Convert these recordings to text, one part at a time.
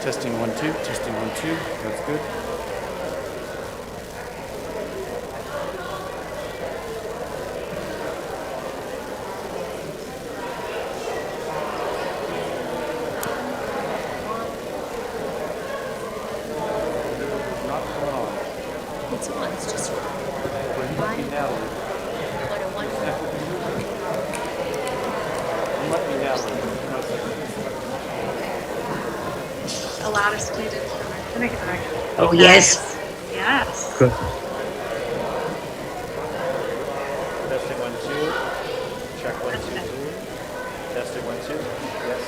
Testing 1 2. Testing 1 2. That's good. Not going on. It's one. It's just one. Well, you might be Natalie. What a one. You might be Natalie. Allowed us to do Kindertransport. Oh, yes. Yes. Good. Testing 1 2. Check 1 2 2. Testing 1 2. Yes.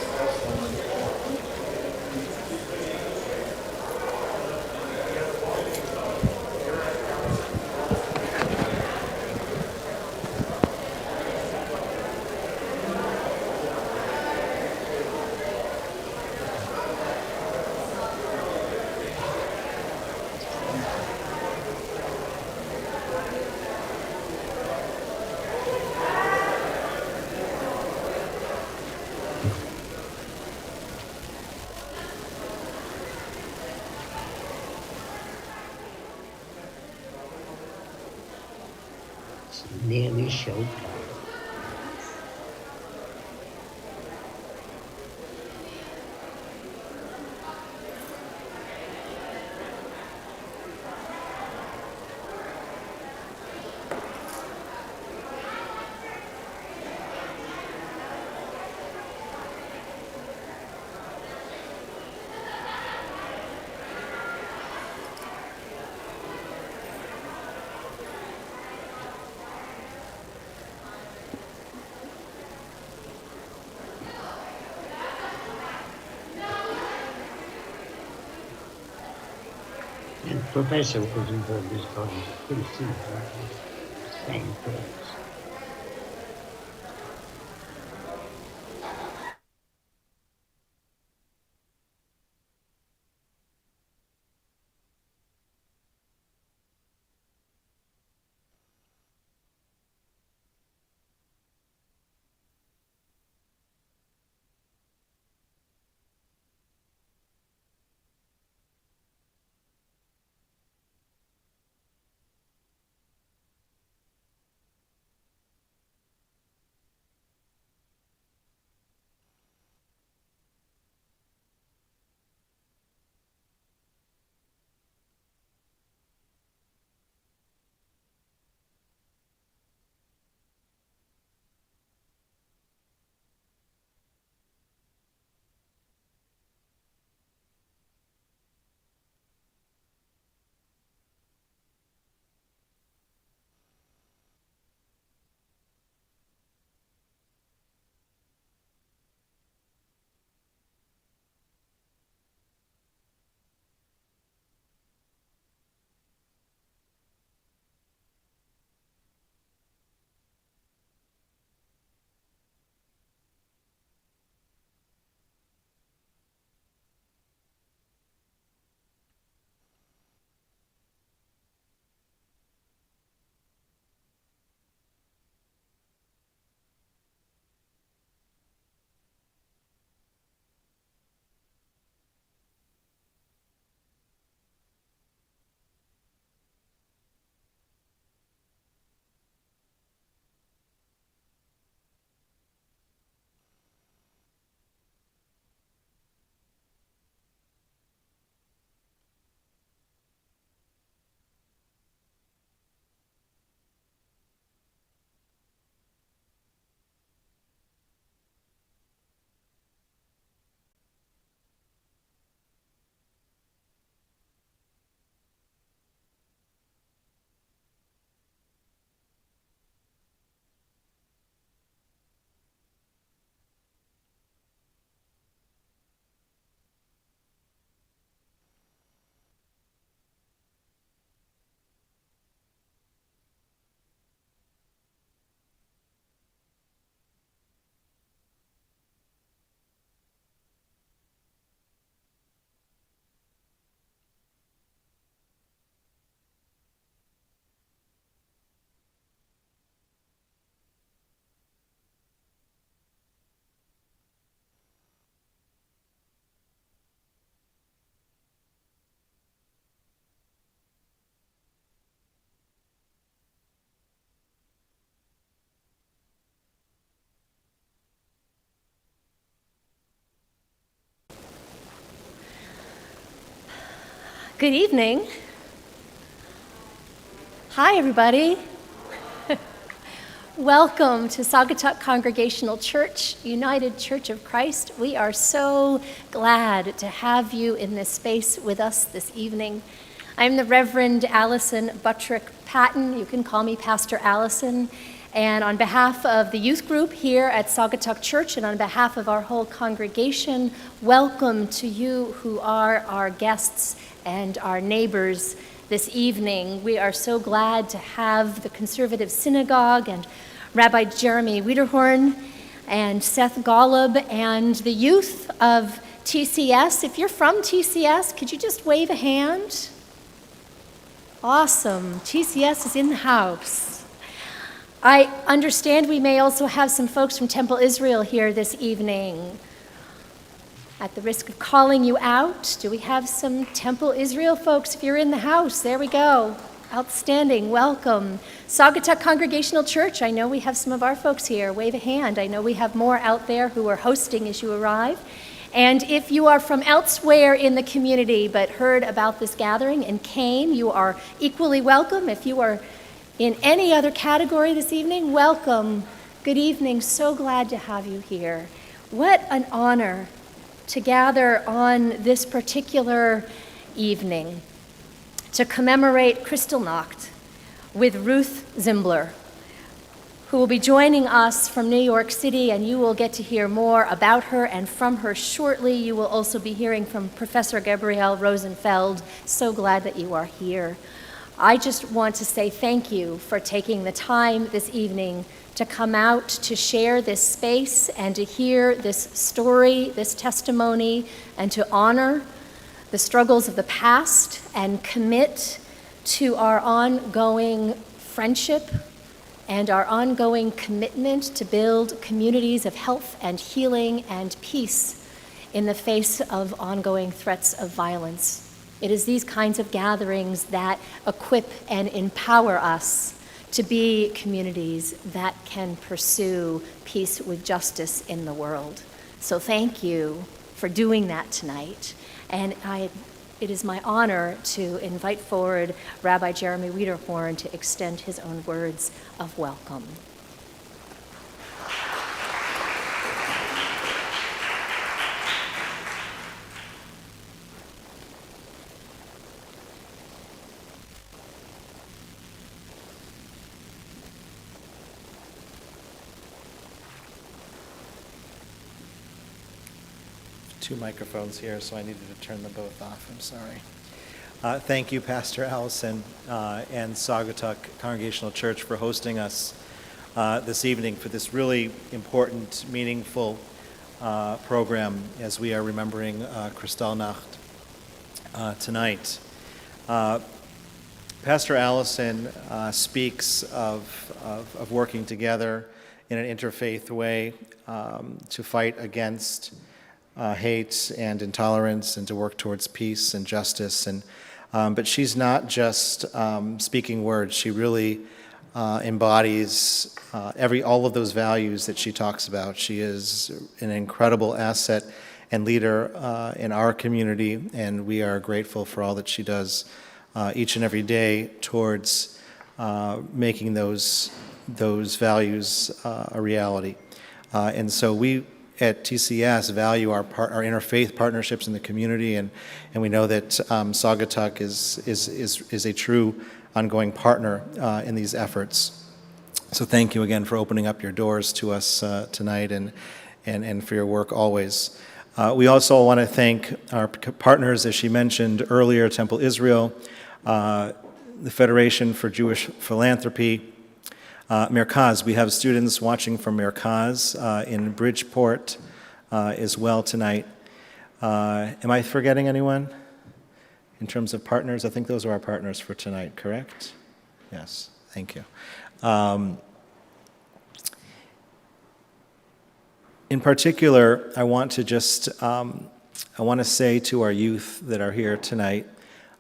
It's nearly showtime. And Professor Rosenfeld is going to Christy same place. Good evening. Hi, everybody. Welcome to Saugatuck Congregational Church, United Church of Christ. We are so glad to have you in this space with us this evening. I'm the Reverend Allison Buttrick Patton. You can call me Pastor Allison. And on behalf of the youth group here at Saugatuck Church and on behalf of our whole congregation, welcome to you who are our guests and our neighbors this evening. We are so glad to have the Conservative Synagogue and Rabbi Jeremy Wiederhorn and Seth Golub and the youth of TCS. If you're from TCS, could you just wave a hand? Awesome. TCS is in the house. I understand we may also have some folks from Temple Israel here this evening. At the risk of calling you out, do we have some Temple Israel folks? If you're in the house, there we go. Outstanding, welcome. Saugatuck Congregational Church, I know we have some of our folks here. Wave a hand. I know we have more out there who are hosting as you arrive. And if you are from elsewhere in the community but heard about this gathering and came, you are equally welcome. If you are in any other category this evening, welcome. Good evening, so glad to have you here. What an honor to gather on this particular evening to commemorate Kristallnacht with Ruth Zimbler, who will be joining us from New York City, and you will get to hear more about her and from her shortly. You will also be hearing from Professor Gavriel Rosenfeld. So glad that you are here. I just want to say thank you for taking the time this evening to come out to share this space and to hear this story, this testimony, and to honor the struggles of the past and commit to our ongoing friendship and our ongoing commitment to build communities of health and healing and peace in the face of ongoing threats of violence. It is these kinds of gatherings that equip and empower us to be communities that can pursue peace with justice in the world. So thank you for doing that tonight. And it is my honor to invite forward Rabbi Jeremy Wiederhorn to extend his own words of welcome. Two microphones here, so I needed to turn them both off. I'm sorry. Thank you, Pastor Allison and Saugatuck Congregational Church for hosting us this evening for this really important, meaningful program as we are remembering Kristallnacht tonight. Pastor Allison speaks of working together in an interfaith way to fight against hate and intolerance and to work towards peace and justice. But she's not just speaking words. She really embodies all of those values that she talks about. She is an incredible asset and leader in our community, and we are grateful for all that she does each and every day towards making those values a reality. And so we at TCS value our interfaith partnerships in the community, and we know that Saugatuck is a true ongoing partner in these efforts. So thank you again for opening up your doors to us tonight and for your work always. We also want to thank our partners, as she mentioned earlier, Temple Israel, the Federation for Jewish Philanthropy, Merkaz. We have students watching from Merkaz in Bridgeport as well tonight. Am I forgetting anyone in terms of partners? I think those are our partners for tonight, correct? Yes, thank you. In particular, I want to say to our youth that are here tonight,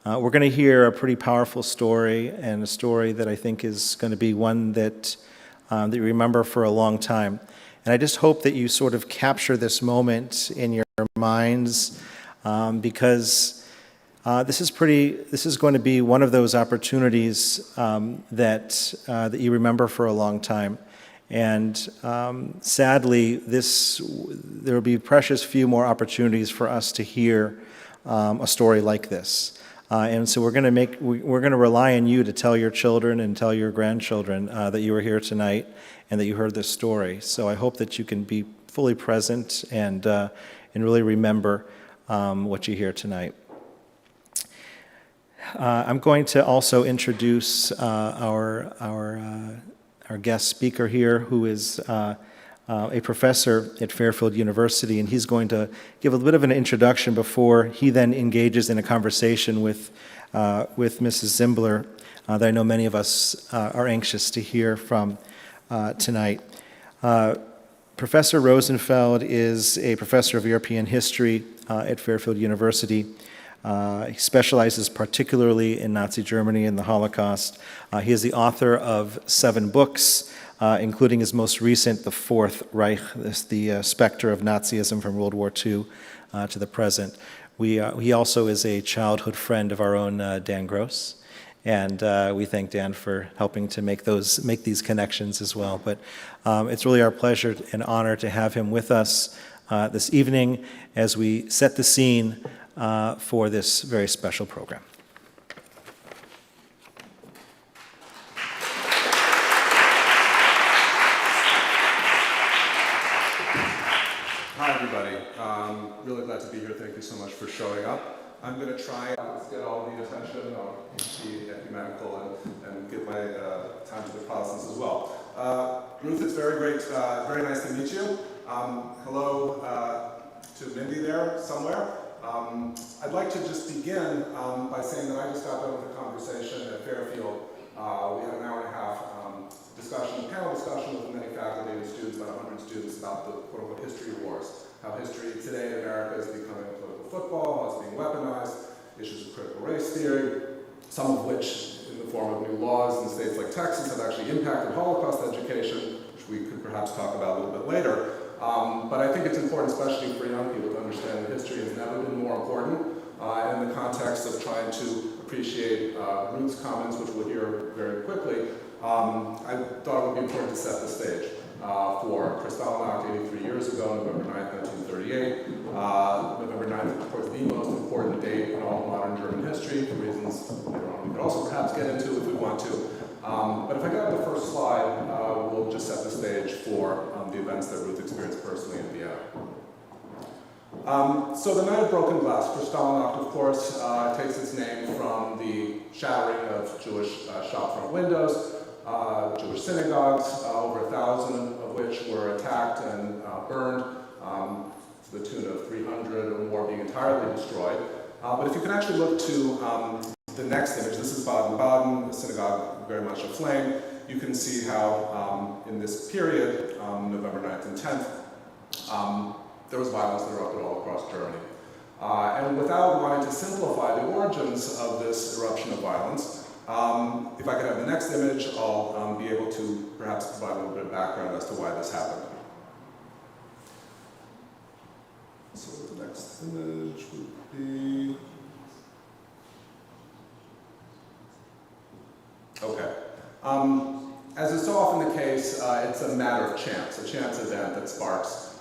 we're going to hear a pretty powerful story, and a story that I think is going to be one that you remember for a long time. And I just hope that you sort of capture this moment in your minds, because This is going to be one of those opportunities that you remember for a long time. And sadly, there will be precious few more opportunities for us to hear a story like this. And so we're going to rely on you to tell your children and tell your grandchildren that you were here tonight and that you heard this story. So I hope that you can be fully present and really remember what you hear tonight. I'm going to also introduce our guest speaker here, who is a professor at Fairfield University, and he's going to give a bit of an introduction before he then engages in a conversation with Mrs. Zimbler that I know many of us are anxious to hear from tonight. Professor Rosenfeld is a professor of European history at Fairfield University. He specializes particularly in Nazi Germany and the Holocaust. He is the author of 7 books, including his most recent, The Fourth Reich, the specter of Nazism from World War II to the present. He also is a childhood friend of our own Dan Gross, and we thank Dan for helping to make these connections as well. But it's really our pleasure and honor to have him with us this evening as we set the scene for this very special program. Hi, everybody. Really glad to be here. Thank you so much for showing up. I'm going to try to get all the attention. I'll be ecumenical and give my time to the Protestants as well. Ruth, it's very very nice to meet you. Hello to Mindy there somewhere. I'd like to just begin by saying that I just got done with a conversation at Fairfield. We had an hour and a half panel discussion with many faculty and students, about 100 students, about the quote-unquote history wars, how history today in America is becoming a political football, how it's being weaponized, issues of critical race theory, some of which, in the form of new laws in states like Texas, have actually impacted Holocaust education, which we could perhaps talk about a little bit later. But I think it's important, especially for young people, to understand that history has never been more important in the context of trying to appreciate Ruth's comments, which we'll hear very quickly. I thought it would be important to set the stage for Kristallnacht 83 years ago, November 9th, 1938. November 9th, of course, the most important date in all modern German history, for reasons later on we could also perhaps get into if we want to. But if I go to the first slide, we'll just set the stage for the events that Ruth experienced personally in Vienna. So the Night of Broken Glass, Kristallnacht, of course, takes its name from the shattering of Jewish shopfront windows, Jewish synagogues, over 1,000 of which were attacked and burned, to the tune of 300 or more being entirely destroyed. But if you can actually look to the next image, this is Baden-Baden, the synagogue very much aflame. You can see how in this period, November 9th and 10th, there was violence that erupted all across Germany. And without wanting to simplify the origins of this eruption of violence, if I could have the next image, I'll be able to perhaps provide a little bit of background as to why this happened. So the next image would be... Okay. As is so often the case, it's a matter of chance, a chance event that sparks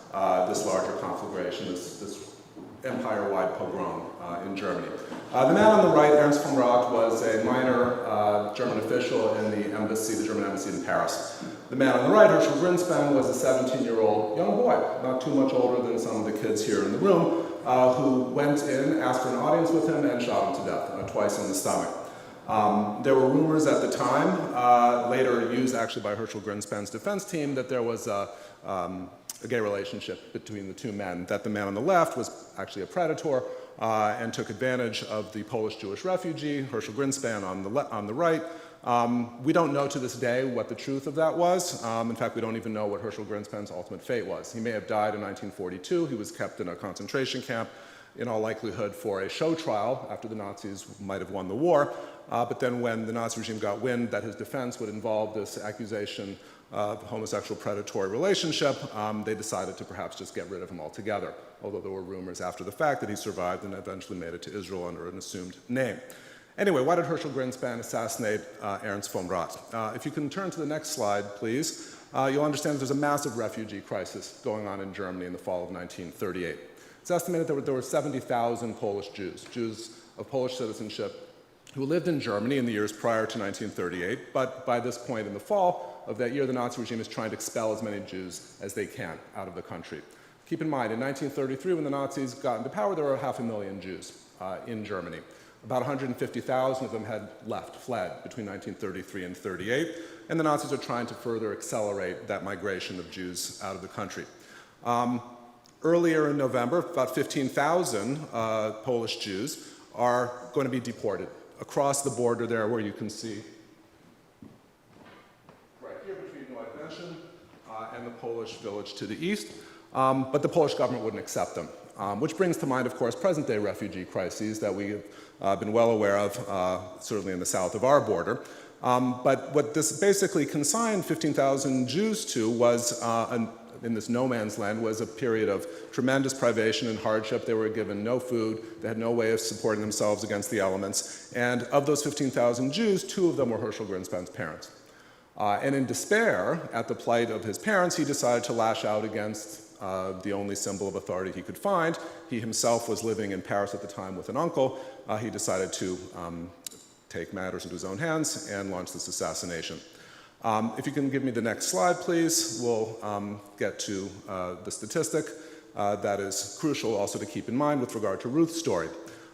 this larger conflagration, this empire-wide pogrom in Germany. The man on the right, Ernst von Rath, was a minor German official in the embassy, the German embassy in Paris. The man on the right, Herschel Grinspan, was a 17-year-old young boy, not too much older than some of the kids here in the room, who went in, asked for an audience with him, and shot him to death, twice in the stomach. There were rumors at the time, later used actually by Herschel Grinspan's defense team, that there was a gay relationship between the two men, that the man on the left was actually a predator and took advantage of the Polish-Jewish refugee, Herschel Grinspan, on the right. We don't know to this day what the truth of that was. In fact, we don't even know what Herschel Grinspan's ultimate fate was. He may have died in 1942. He was kept in a concentration camp, in all likelihood for a show trial after the Nazis might have won the war. But then when the Nazi regime got wind that his defense would involve this accusation homosexual predatory relationship, they decided to perhaps just get rid of him altogether, although there were rumors after the fact that he survived and eventually made it to Israel under an assumed name. Anyway, why did Herschel Greenspan assassinate Ernst von Rath? If you can turn to the next slide, please, you'll understand that there's a massive refugee crisis going on in Germany in the fall of 1938. It's estimated that there were 70,000 Polish Jews of Polish citizenship who lived in Germany in the years prior to 1938, but by this point in the fall of that year, the Nazi regime is trying to expel as many Jews as they can out of the country. Keep in mind, in 1933, when the Nazis got into power, there were 500,000 Jews in Germany. About 150,000 of them had fled between 1933 and 38, and the Nazis are trying to further accelerate that migration of Jews out of the country. Earlier in November, about 15,000 Polish Jews are going to be deported across the border there, where you can see right here between Neuengamme and the Polish village to the east, but the Polish government wouldn't accept them. Which brings to mind, of course, present-day refugee crises that we have been well aware of, certainly in the south of our border. But what this basically consigned 15,000 Jews to was, in this no man's land, was a period of tremendous privation and hardship. They were given no food. They had no way of supporting themselves against the elements. And of those 15,000 Jews, 2 of them were Herschel Greenspan's parents. And in despair at the plight of his parents, he decided to lash out against the only symbol of authority he could find. He himself was living in Paris at the time with an uncle. He decided to take matters into his own hands and launch this assassination. If you can give me the next slide, please, we'll get to the statistic that is crucial also to keep in mind with regard to Ruth's story.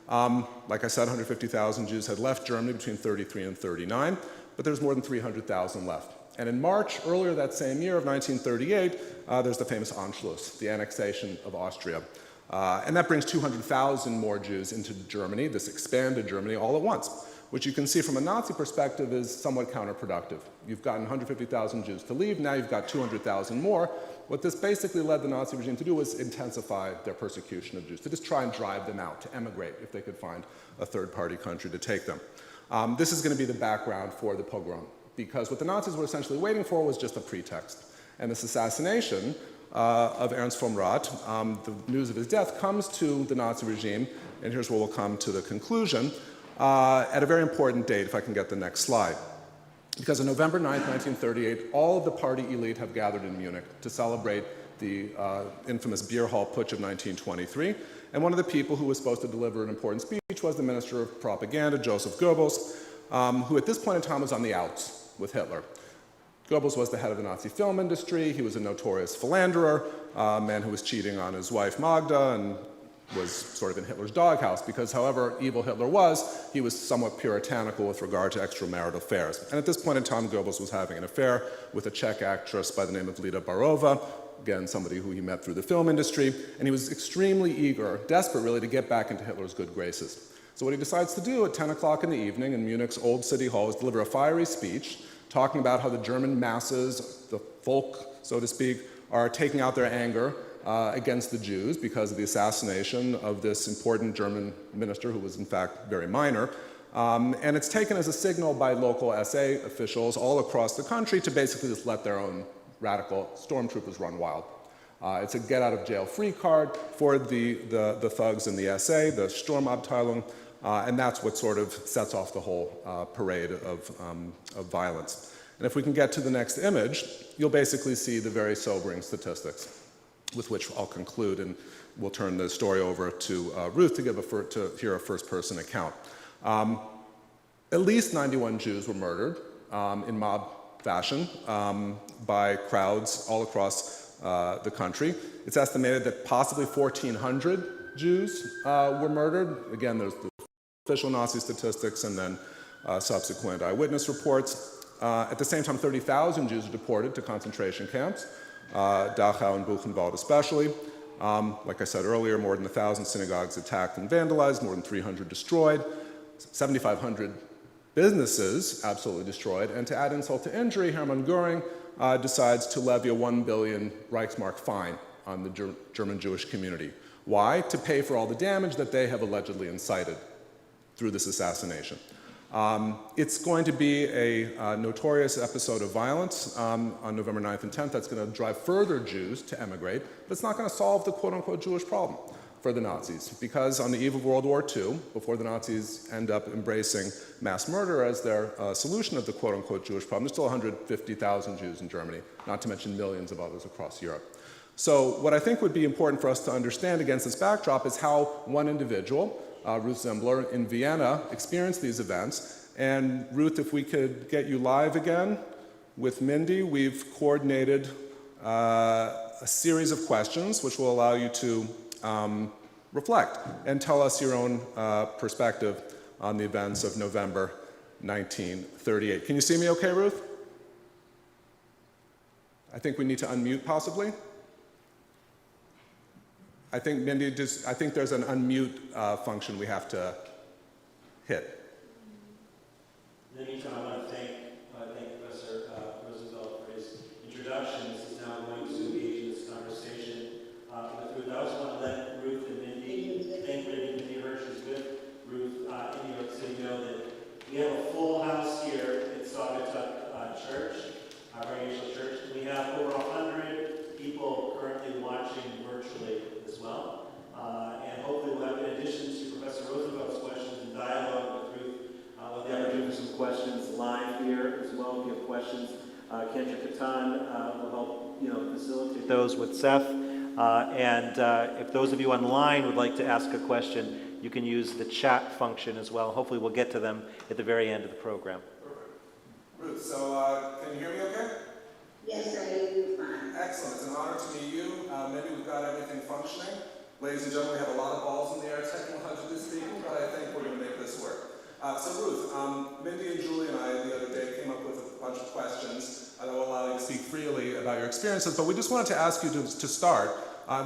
Like I said, 150,000 Jews had left Germany between 33 and 39, but there's more than 300,000 left. And in March, earlier that same year of 1938, there's the famous Anschluss, the annexation of Austria. And that brings 200,000 more Jews into Germany, this expanded Germany, all at once, which you can see from a Nazi perspective is somewhat counterproductive. You've gotten 150,000 Jews to leave, now you've got 200,000 more. What this basically led the Nazi regime to do was intensify their persecution of Jews, to just try and drive them out, to emigrate if they could find a third-party country to take them. This is going to be the background for the pogrom, because what the Nazis were essentially waiting for was just a pretext. And this assassination of Ernst von Rath, the news of his death comes to the Nazi regime, and here's where we'll come to the conclusion, at a very important date, if I can get the next slide. Because on November 9th, 1938, all of the party elite have gathered in Munich to celebrate the infamous beer hall putsch of 1923. And one of the people who was supposed to deliver an important speech was the Minister of Propaganda, Joseph Goebbels, who at this point in time was on the outs with Hitler. Goebbels was the head of the Nazi film industry. He was a notorious philanderer, a man who was cheating on his wife Magda and was sort of in Hitler's doghouse because however evil Hitler was, he was somewhat puritanical with regard to extramarital affairs. And at this point in time, Goebbels was having an affair with a Czech actress by the name of Lida Barova, again, somebody who he met through the film industry, and he was extremely eager, desperate really, to get back into Hitler's good graces. So what he decides to do at 10 o'clock in the evening in Munich's old city hall is deliver a fiery speech talking about how the German masses, the folk, so to speak, are taking out their anger against the Jews because of the assassination of this important German minister who was in fact very minor. And it's taken as a signal by local SA officials all across the country to basically just let their own radical stormtroopers run wild. It's a get-out-of-jail-free card for the thugs in the SA, the Sturmabteilung, and that's what sort of sets off the whole parade of violence. And if we can get to the next image, you'll basically see the very sobering statistics, with which I'll conclude, and we'll turn the story over to Ruth to hear a first-person account. At least 91 Jews were murdered in mob fashion by crowds all across the country. It's estimated that possibly 1,400 Jews were murdered. Again, there's the official Nazi statistics and then subsequent eyewitness reports. At the same time, 30,000 Jews were deported to concentration camps, Dachau and Buchenwald especially. Like I said earlier, more than 1,000 synagogues attacked and vandalized, more than 300 destroyed, 7,500 businesses absolutely destroyed, and to add insult to injury, Hermann Göring decides to levy a 1 billion Reichsmark fine on the German Jewish community. Why? To pay for all the damage that they have allegedly incited through this assassination. It's going to be a notorious episode of violence on November 9th and 10th that's going to drive further Jews to emigrate, but it's not going to solve the quote-unquote Jewish problem for the Nazis, because on the eve of World War II, before the Nazis end up embracing mass murder as their solution of the quote-unquote Jewish problem, there's still 150,000 Jews in Germany, not to mention millions of others across Europe. So what I think would be important for us to understand against this backdrop is how one individual, Ruth Zimbler, in Vienna, experienced these events. And Ruth, if we could get you live again with Mindy, we've coordinated a series of questions which will allow you to reflect and tell us your own perspective on the events of November 1938. Can you see me okay, Ruth? I think we need to unmute possibly. I think Mindy, I think there's an unmute function we have to hit. In the meantime, I want to thank Professor Rosenfeld for his introduction. This is now going to engage in this conversation with Ruth. I also want to let Ruth and Mindy thank Mindy Hirsch is with Ruth in New York City know that we have a full house here at Saugatuck Church, our Congregational Church. We have over 100 people currently watching virtually as well. And hopefully we'll have, in addition to Professor Rosenfeld's questions and dialogue with Ruth, we'll have the opportunity for some questions live here as well. If you have questions, Kendra Katan will help facilitate those with Seth. And if those of you online would like to ask a question, you can use the chat function as well. Hopefully we'll get to them at the very end of the program. Perfect. Ruth, so can you hear me okay? Yes, I hear you fine. Excellent. It's an honor to meet you. Maybe we've got everything functioning. Ladies and gentlemen, we have a lot of balls in the air technologically speaking, but I think we're going to make this work. So Ruth, Mindy and Julie and I the other day came up with a bunch of questions that will allow you to speak freely about your experiences, but we just wanted to ask you to start.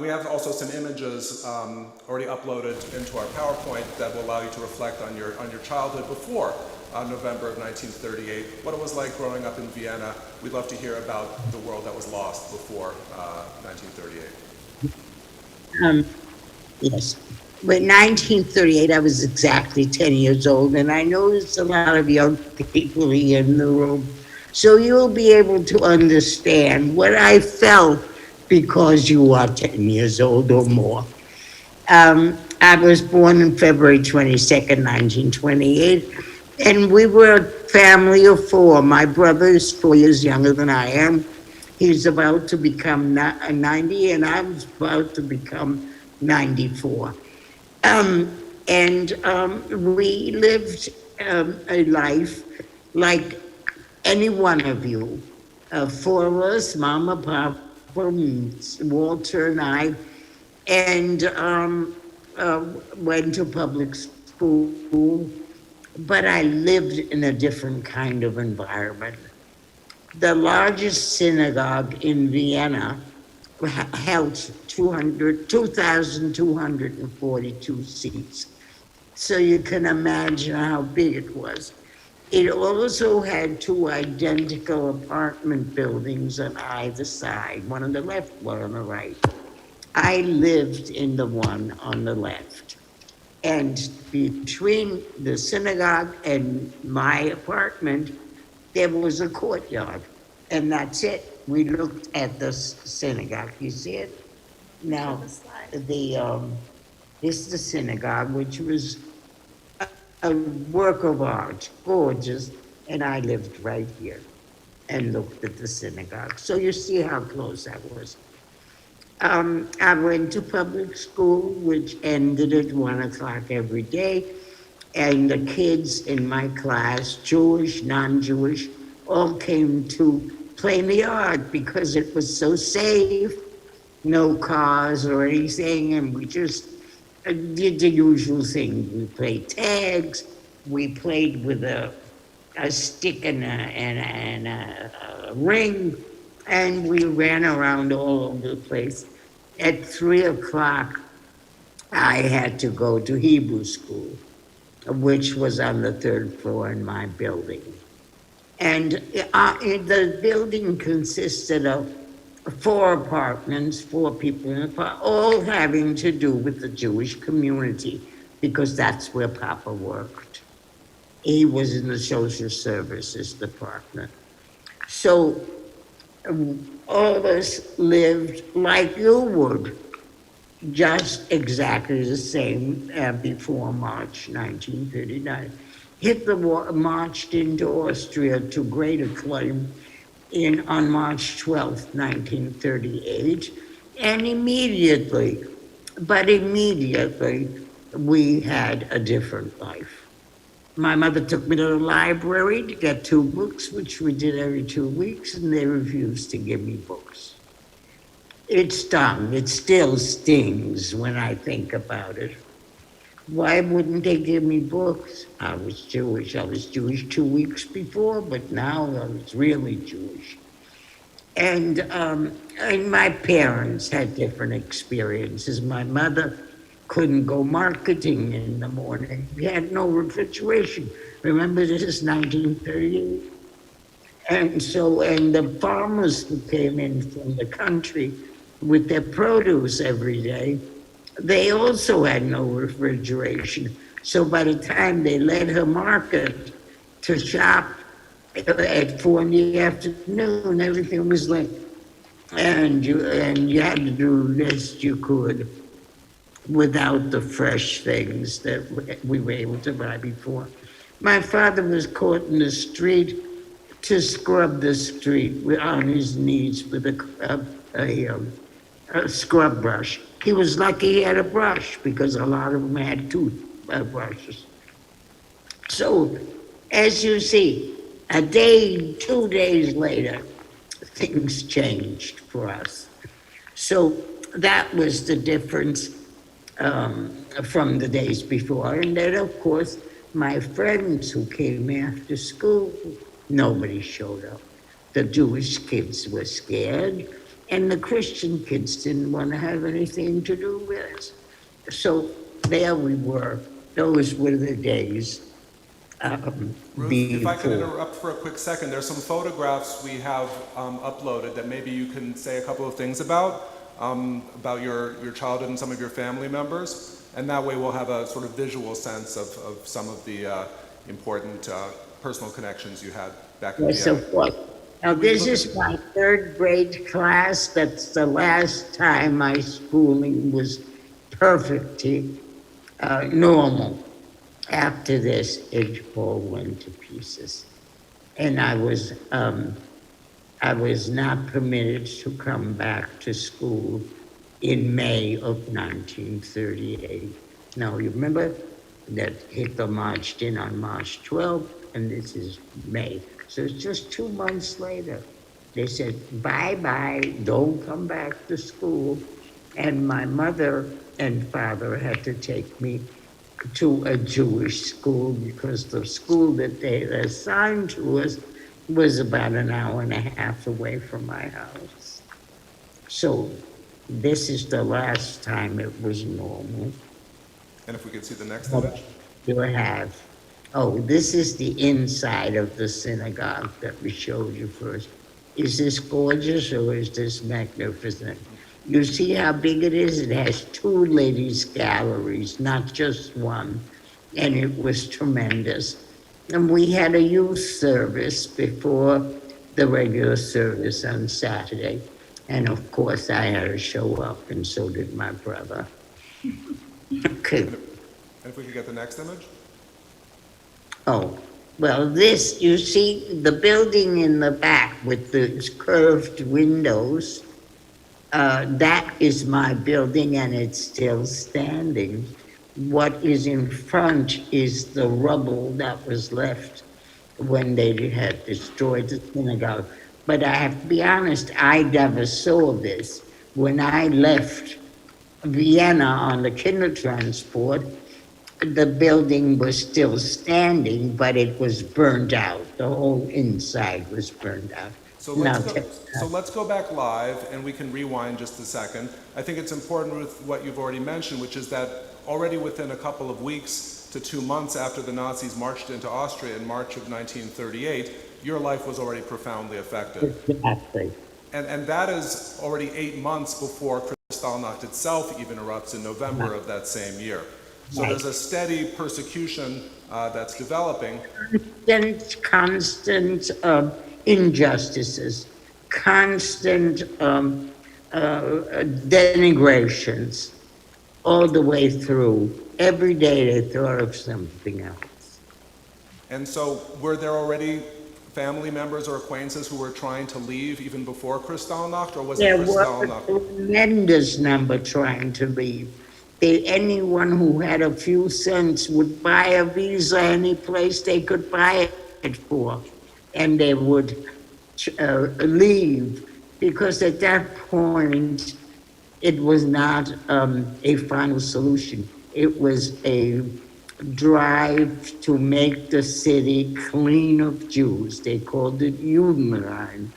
We have also some images already uploaded into our PowerPoint that will allow you to reflect on your childhood before November of 1938, what it was like growing up in Vienna. We'd love to hear about the world that was lost before 1938. Yes. When 1938, I was exactly 10 years old, and I noticed a lot of young people here in the room. So you'll be able to understand what I felt because you are 10 years old or more. I was born on February 22nd, 1928, and we were a family of four. My brother is 4 years younger than I am. He's about to become 90, and I was about to become 94. We lived a life like any one of you. Four of us, Mama, Papa, Walter, and I, and went to public school, but I lived in a different kind of environment. The largest synagogue in Vienna held 2,242 seats. So you can imagine how big it was. It also had two identical apartment buildings on either side, one on the left, one on the right. I lived in the one on the left. And between the synagogue and my apartment, there was a courtyard, and that's it. We looked at the synagogue. You see it? Now, this is the synagogue, which was a work of art, gorgeous, and I lived right here and looked at the synagogue. So you see how close I was. I went to public school, which ended at 1 o'clock every day, and the kids in my class, Jewish, non-Jewish, all came to play in the yard because it was so safe, no cars or anything, and we just did the usual thing. We played tags, we played with a stick and a ring, and we ran around all over the place. At 3 o'clock, I had to go to Hebrew school, which was on the third floor in my building. And the building consisted of 4 apartments, 4 people in an apartment, all having to do with the Jewish community, because that's where Papa worked. He was in the social services department. So all of us lived like you would, just exactly the same before March 1939. Hitler marched into Austria to great acclaim on March 12th, 1938, and immediately, we had a different life. My mother took me to the library to get 2 books, which we did every 2 weeks, and they refused to give me books. It stung. It still stings when I think about it. Why wouldn't they give me books? I was Jewish. I was Jewish 2 weeks before, but now I was really Jewish. And my parents had different experiences. My mother couldn't go marketing in the morning. We had no refrigeration. Remember, this is 1938. And the farmers who came in from the country with their produce every day, they also had no refrigeration. So by the time they led her market to shop at 4 in the afternoon, everything was late. And you had to do the best you could without the fresh things that we were able to buy before. My father was caught in the street to scrub the street on his knees with a scrub brush. He was lucky he had a brush because a lot of them had toothbrushes. So, as you see, 2 days later, things changed for us. So that was the difference from the days before. And then, of course, my friends who came after school, nobody showed up. The Jewish kids were scared, and the Christian kids didn't want to have anything to do with us. So there we were. Those were the days. Ruth, if I could interrupt for a quick second, there's some photographs we have uploaded that maybe you can say a couple of things about your childhood and some of your family members, and that way we'll have a sort of visual sense of some of the important personal connections you had back in Yes, Vienna. of course. Now, this is my 3rd grade class. That's the last time my schooling was perfectly normal. After this, it all went to pieces. And I was not permitted to come back to school in May of 1938. Now, you remember that Hitler marched in on March 12th, and this is May. So it's just 2 months later. They said, bye-bye, don't come back to school. And my mother and father had to take me to a Jewish school because the school that they assigned to us was about an hour and a half away from my house. So this is the last time it was normal. And if we could see the next image. You have. Oh, this is the inside of the synagogue that we showed you first. Is this gorgeous or is this magnificent? You see how big it is? It has 2 ladies' galleries, not just one. And it was tremendous. And we had a youth service before the regular service on Saturday. And of course, I had to show up, and so did my brother. Okay. And if we could get the next image. Oh, well, this, you see, the building in the back with the curved windows, that is my building, and it's still standing. What is in front is the rubble that was left when they had destroyed the synagogue. But I have to be honest, I never saw this. When I left Vienna on the Kindertransport, the building was still standing, but it was burned out. The whole inside was burned out. So let's go back live, and we can rewind just a second. I think it's important, Ruth, what you've already mentioned, which is that already within a couple of weeks to 2 months after the Nazis marched into Austria in March of 1938, your life was already profoundly affected. Exactly. And that is already 8 months before Kristallnacht itself even erupts in November of that same year. So there's a steady persecution that's developing. Constant injustices, constant denigrations all the way through. Every day they thought of something else. And so were there already family members or acquaintances who were trying to leave even before Kristallnacht, or was it There were a Kristallnacht? tremendous number trying to leave. Anyone who had a few cents would buy a visa any place they could buy it for, and they would leave, because at that point it was not a final solution. It was a drive to make the city clean of Jews. They called it Judenrein,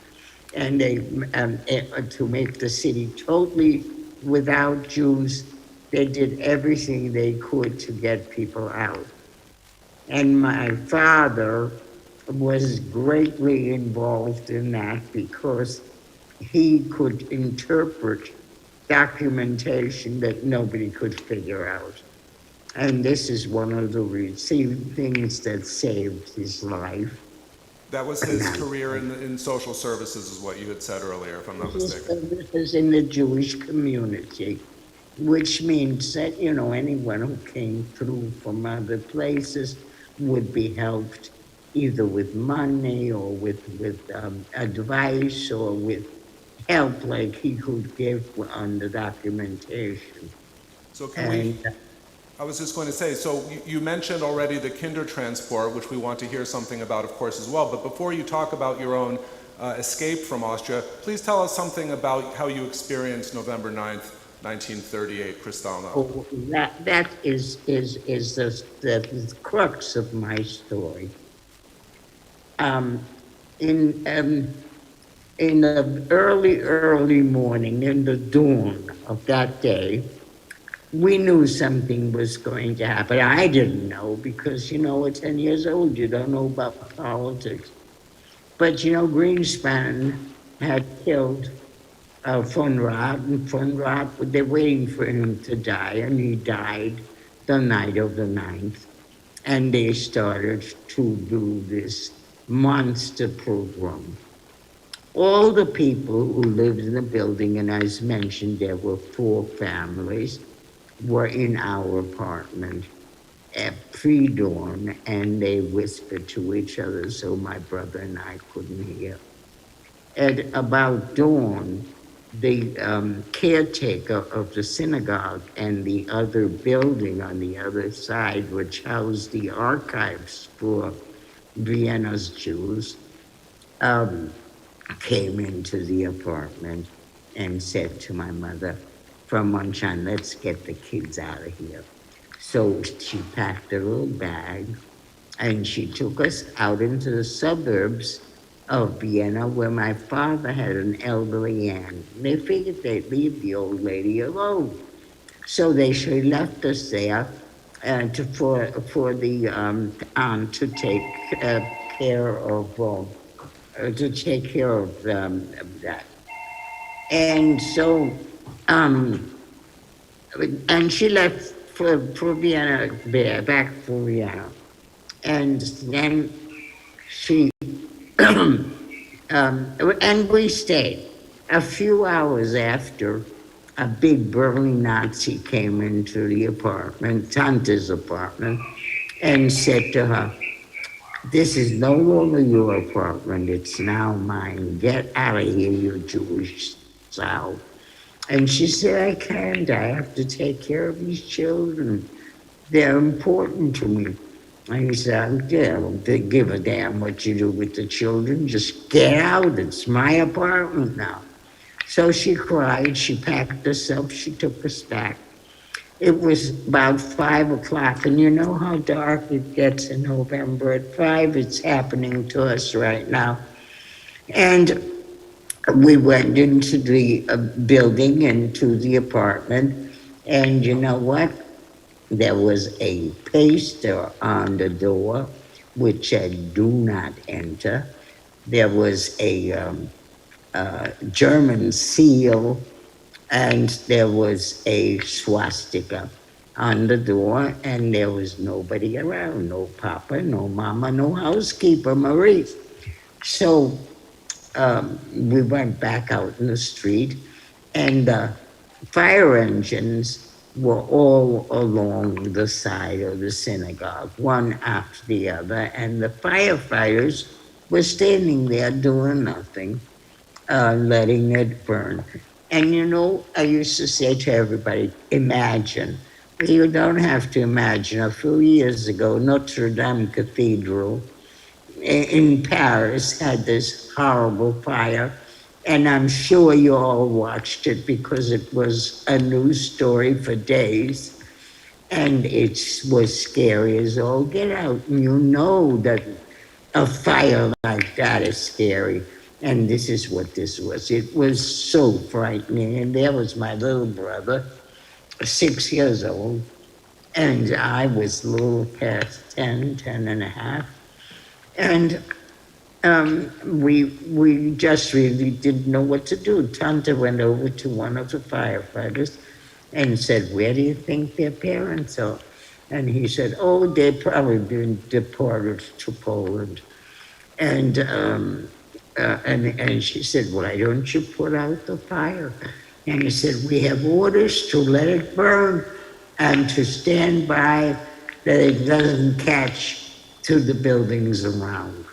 and to make the city totally without Jews. They did everything they could to get people out. And my father was greatly involved in that because he could interpret documentation that nobody could figure out. And this is one of the things that saved his life. That was his career in social services, is what you had said earlier, if I'm not mistaken. This is in the Jewish community, which means that, anyone who came through from other places would be helped either with money or with advice or with help like he could give on the documentation. So I was just going to say, so you mentioned already the Kindertransport, which we want to hear something about, of course, as well. But before you talk about your own escape from Austria, please tell us something about how you experienced November 9th, 1938, Kristallnacht. Oh, that is the crux of my story. In the early morning, in the dawn of that day, we knew something was going to happen. I didn't know because, at 10 years old, you don't know about politics. But, Greenspan had killed von Rath, and von Rath, they're waiting for him to die, and he died the night of the 9th. And they started to do this monster program. All the people who lived in the building, and as mentioned, there were 4 families, were in our apartment at pre-dawn, and they whispered to each other so my brother and I couldn't hear. At about dawn, the caretaker of the synagogue and the other building on the other side, which housed the archives for Vienna's Jews, came into the apartment and said to my mother, "From lunch on, let's get the kids out of here." So she packed a little bag and she took us out into the suburbs of Vienna, where my father had an elderly aunt. They figured they'd leave the old lady alone. So she left us there for the aunt to take care of that. And so, and she left for Vienna, back for Vienna. And then she, and we stayed. A few hours after, a big burly Nazi came into the apartment, Tante's apartment, and said to her, "This is no longer your apartment, it's now mine. Get out of here, you Jewish sow." And she said, "I can't, I have to take care of these children. They're important to me." And he said, "I don't give a damn what you do with the children, just get out, it's my apartment now." So she cried, she packed us up, she took us back. It was about 5 o'clock, and you know how dark it gets in November. At 5, it's happening to us right now. And we went into the building, into the apartment, and you know what? There was a poster on the door which said, "Do not enter." There was a German seal, and there was a swastika. on the door, and there was nobody around, no papa, no mama, no housekeeper, Marie. So we went back out in the street, and the fire engines were all along the side of the synagogue, one after the other, and the firefighters were standing there doing nothing, letting it burn. And you know, I used to say to everybody, imagine. You don't have to imagine. A few years ago, Notre Dame Cathedral in Paris had this horrible fire, and I'm sure you all watched it because it was a news story for days, and it was scary as all get out. And you know that a fire like that is scary, and this is what this was. It was so frightening, and there was my little brother, 6 years old, and I was a little past 10, 10 and a half, and we just really didn't know what to do. Tante went over to one of the firefighters and said, "Where do you think their parents are?" And he said, "Oh, they've probably been deported to Poland." And and she said, "Why don't you put out the fire?" And he said, "We have orders to let it burn and to stand by that it doesn't catch to the buildings around."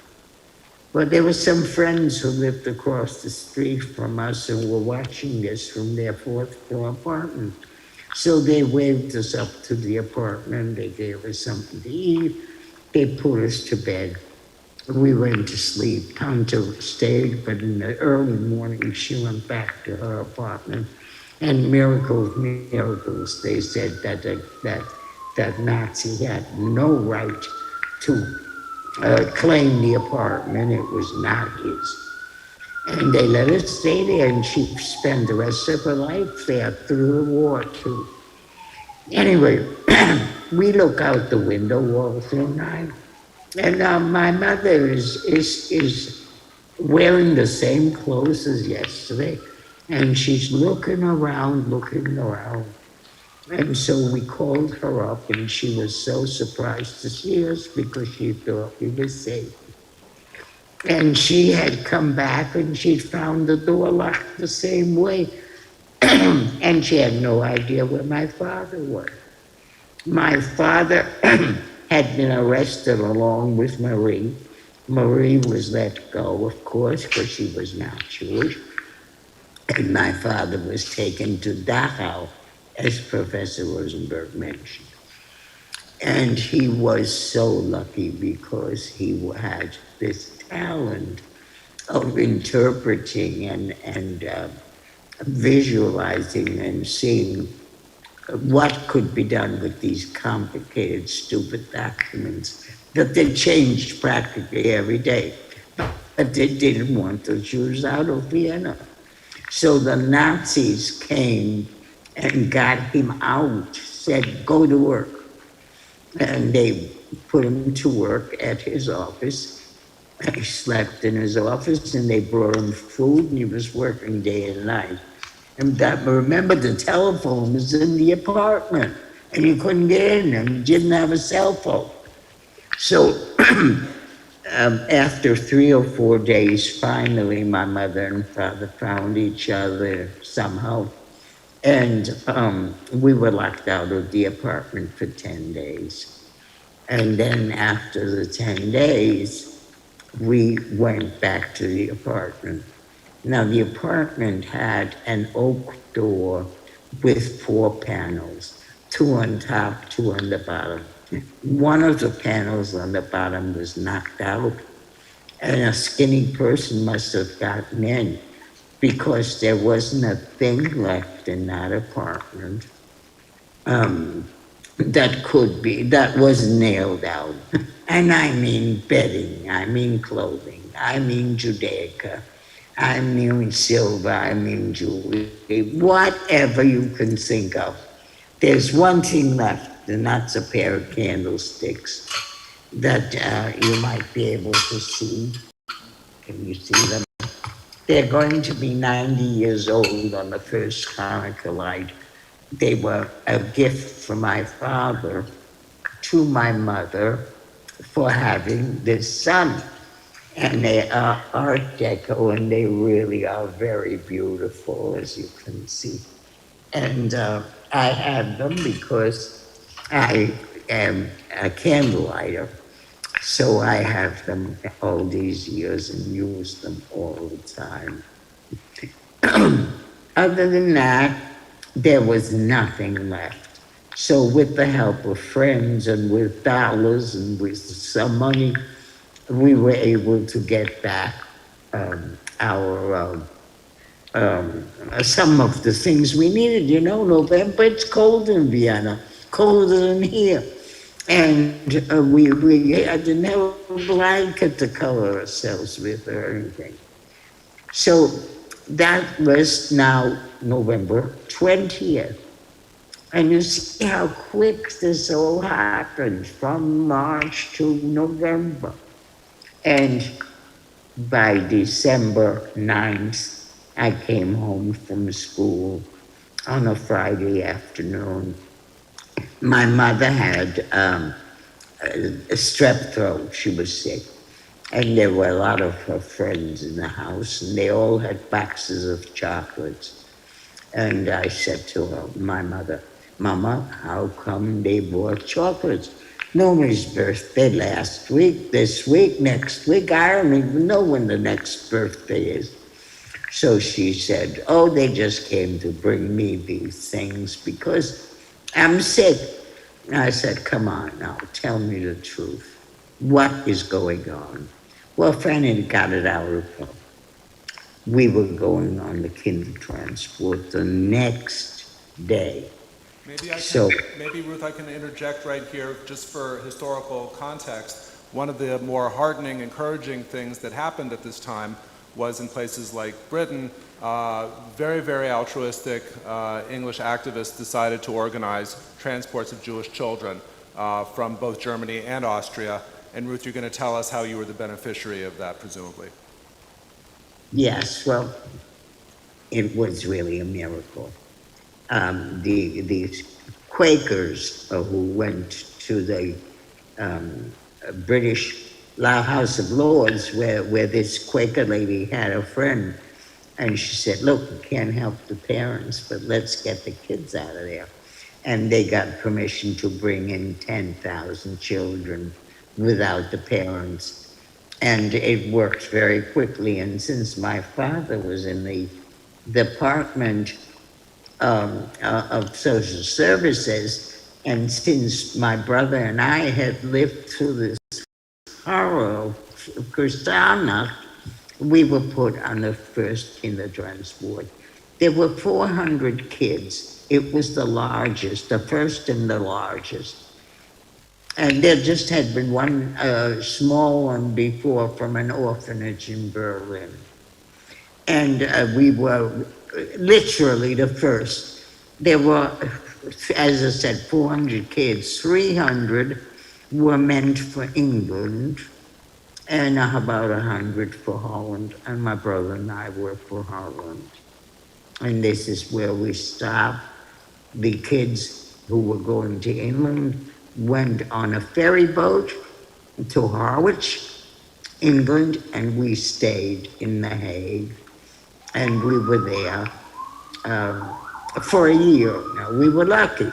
But there were some friends who lived across the street from us and were watching this from their fourth floor apartment. So they waved us up to the apartment, they gave us something to eat, they put us to bed. We went to sleep. Tante stayed, but in the early morning she went back to her apartment. And miracles, miracles, they said that Nazi had no right to claim the apartment. It was not his. And they let her stay there, and she spent the rest of her life there through the war, too. Anyway, we look out the window, Walter and I, and my mother is wearing the same clothes as yesterday, and she's looking around. And so we called her up, and she was so surprised to see us because she thought we were safe. And she had come back, and she'd found the door locked the same way. And she had no idea where my father was. My father had been arrested along with Marie. Marie was let go, of course, because she was not Jewish. And my father was taken to Dachau, as Professor Rosenberg mentioned. And he was so lucky because he had this talent of interpreting and visualizing and seeing what could be done with these complicated, stupid documents that they changed practically every day. But they didn't want the Jews out of Vienna. So the Nazis came and got him out, said, "Go to work." And they put him to work at his office. He slept in his office, and they brought him food, and he was working day and night. And remember, the telephone was in the apartment, and you couldn't get in, and you didn't have a cell phone. So after 3 or 4 days, finally, my mother and father found each other somehow. And we were locked out of the apartment for 10 days. And then after the 10 days, we went back to the apartment. Now, the apartment had an oak door with 4 panels, 2 on top, 2 on the bottom. One of the panels on the bottom was knocked out, and a skinny person must have gotten in because there wasn't a thing left in that apartment that was nailed out. And I mean bedding, I mean clothing, I mean Judaica, I mean silver, I mean jewelry, whatever you can think of. There's one thing left, and that's a pair of candlesticks that you might be able to see. Can you see them? They're going to be 90 years old on the first Hanukkah light. They were a gift from my father to my mother for having this son. And they are Art Deco, and they really are very beautiful, as you can see. And I have them because I am a candlelighter. So I have them all these years and use them all the time. Other than that, there was nothing left. So with the help of friends and with dollars and with some money, we were able to get back our some of the things we needed. You know, November, it's cold in Vienna, colder than here. And we didn't have a blanket to cover ourselves with or anything. So that was now November 20th. And you see how quick this all happened from March to November. And by December 9th, I came home from school on a Friday afternoon. My mother had a strep throat. She was sick. And there were a lot of her friends in the house, and they all had boxes of chocolates. And I said to her, my mother, Mama, how come they bought chocolates? Nobody's birthday last week, this week, next week. I don't even know when the next birthday is. So she said, oh, they just came to bring me these things because I'm sick. And I said, come on now, tell me the truth. What is going on? Well, Fanny got it out of her. We were going on the Kindertransport the next day. Maybe Ruth, I can interject right here just for historical context. One of the more heartening, encouraging things that happened at this time was in places like Britain, very, very altruistic English activists decided to organize transports of Jewish children from both Germany and Austria. And Ruth, you're going to tell us how you were the beneficiary of that, presumably. Yes, well, it was really a miracle. The Quakers who went to the British House of Lords, where this Quaker lady had a friend, and she said, look, we can't help the parents, but let's get the kids out of there. And they got permission to bring in 10,000 children without the parents. And it worked very quickly. And since my father was in the Department of Social Services, and since my brother and I had lived through this horror of Kristallnacht, we were put on the first Kindertransport. There were 400 kids. It was the largest, the first and the largest. And there just had been one small one before from an orphanage in Berlin. And we were literally the first. There were, as I said, 400 kids. 300 were meant for England, and about 100 for Holland. And my brother and I were for Holland. And this is where we stopped. The kids who were going to England went on a ferry boat to Harwich, England, and we stayed in The Hague. And we were there for a year. Now, we were lucky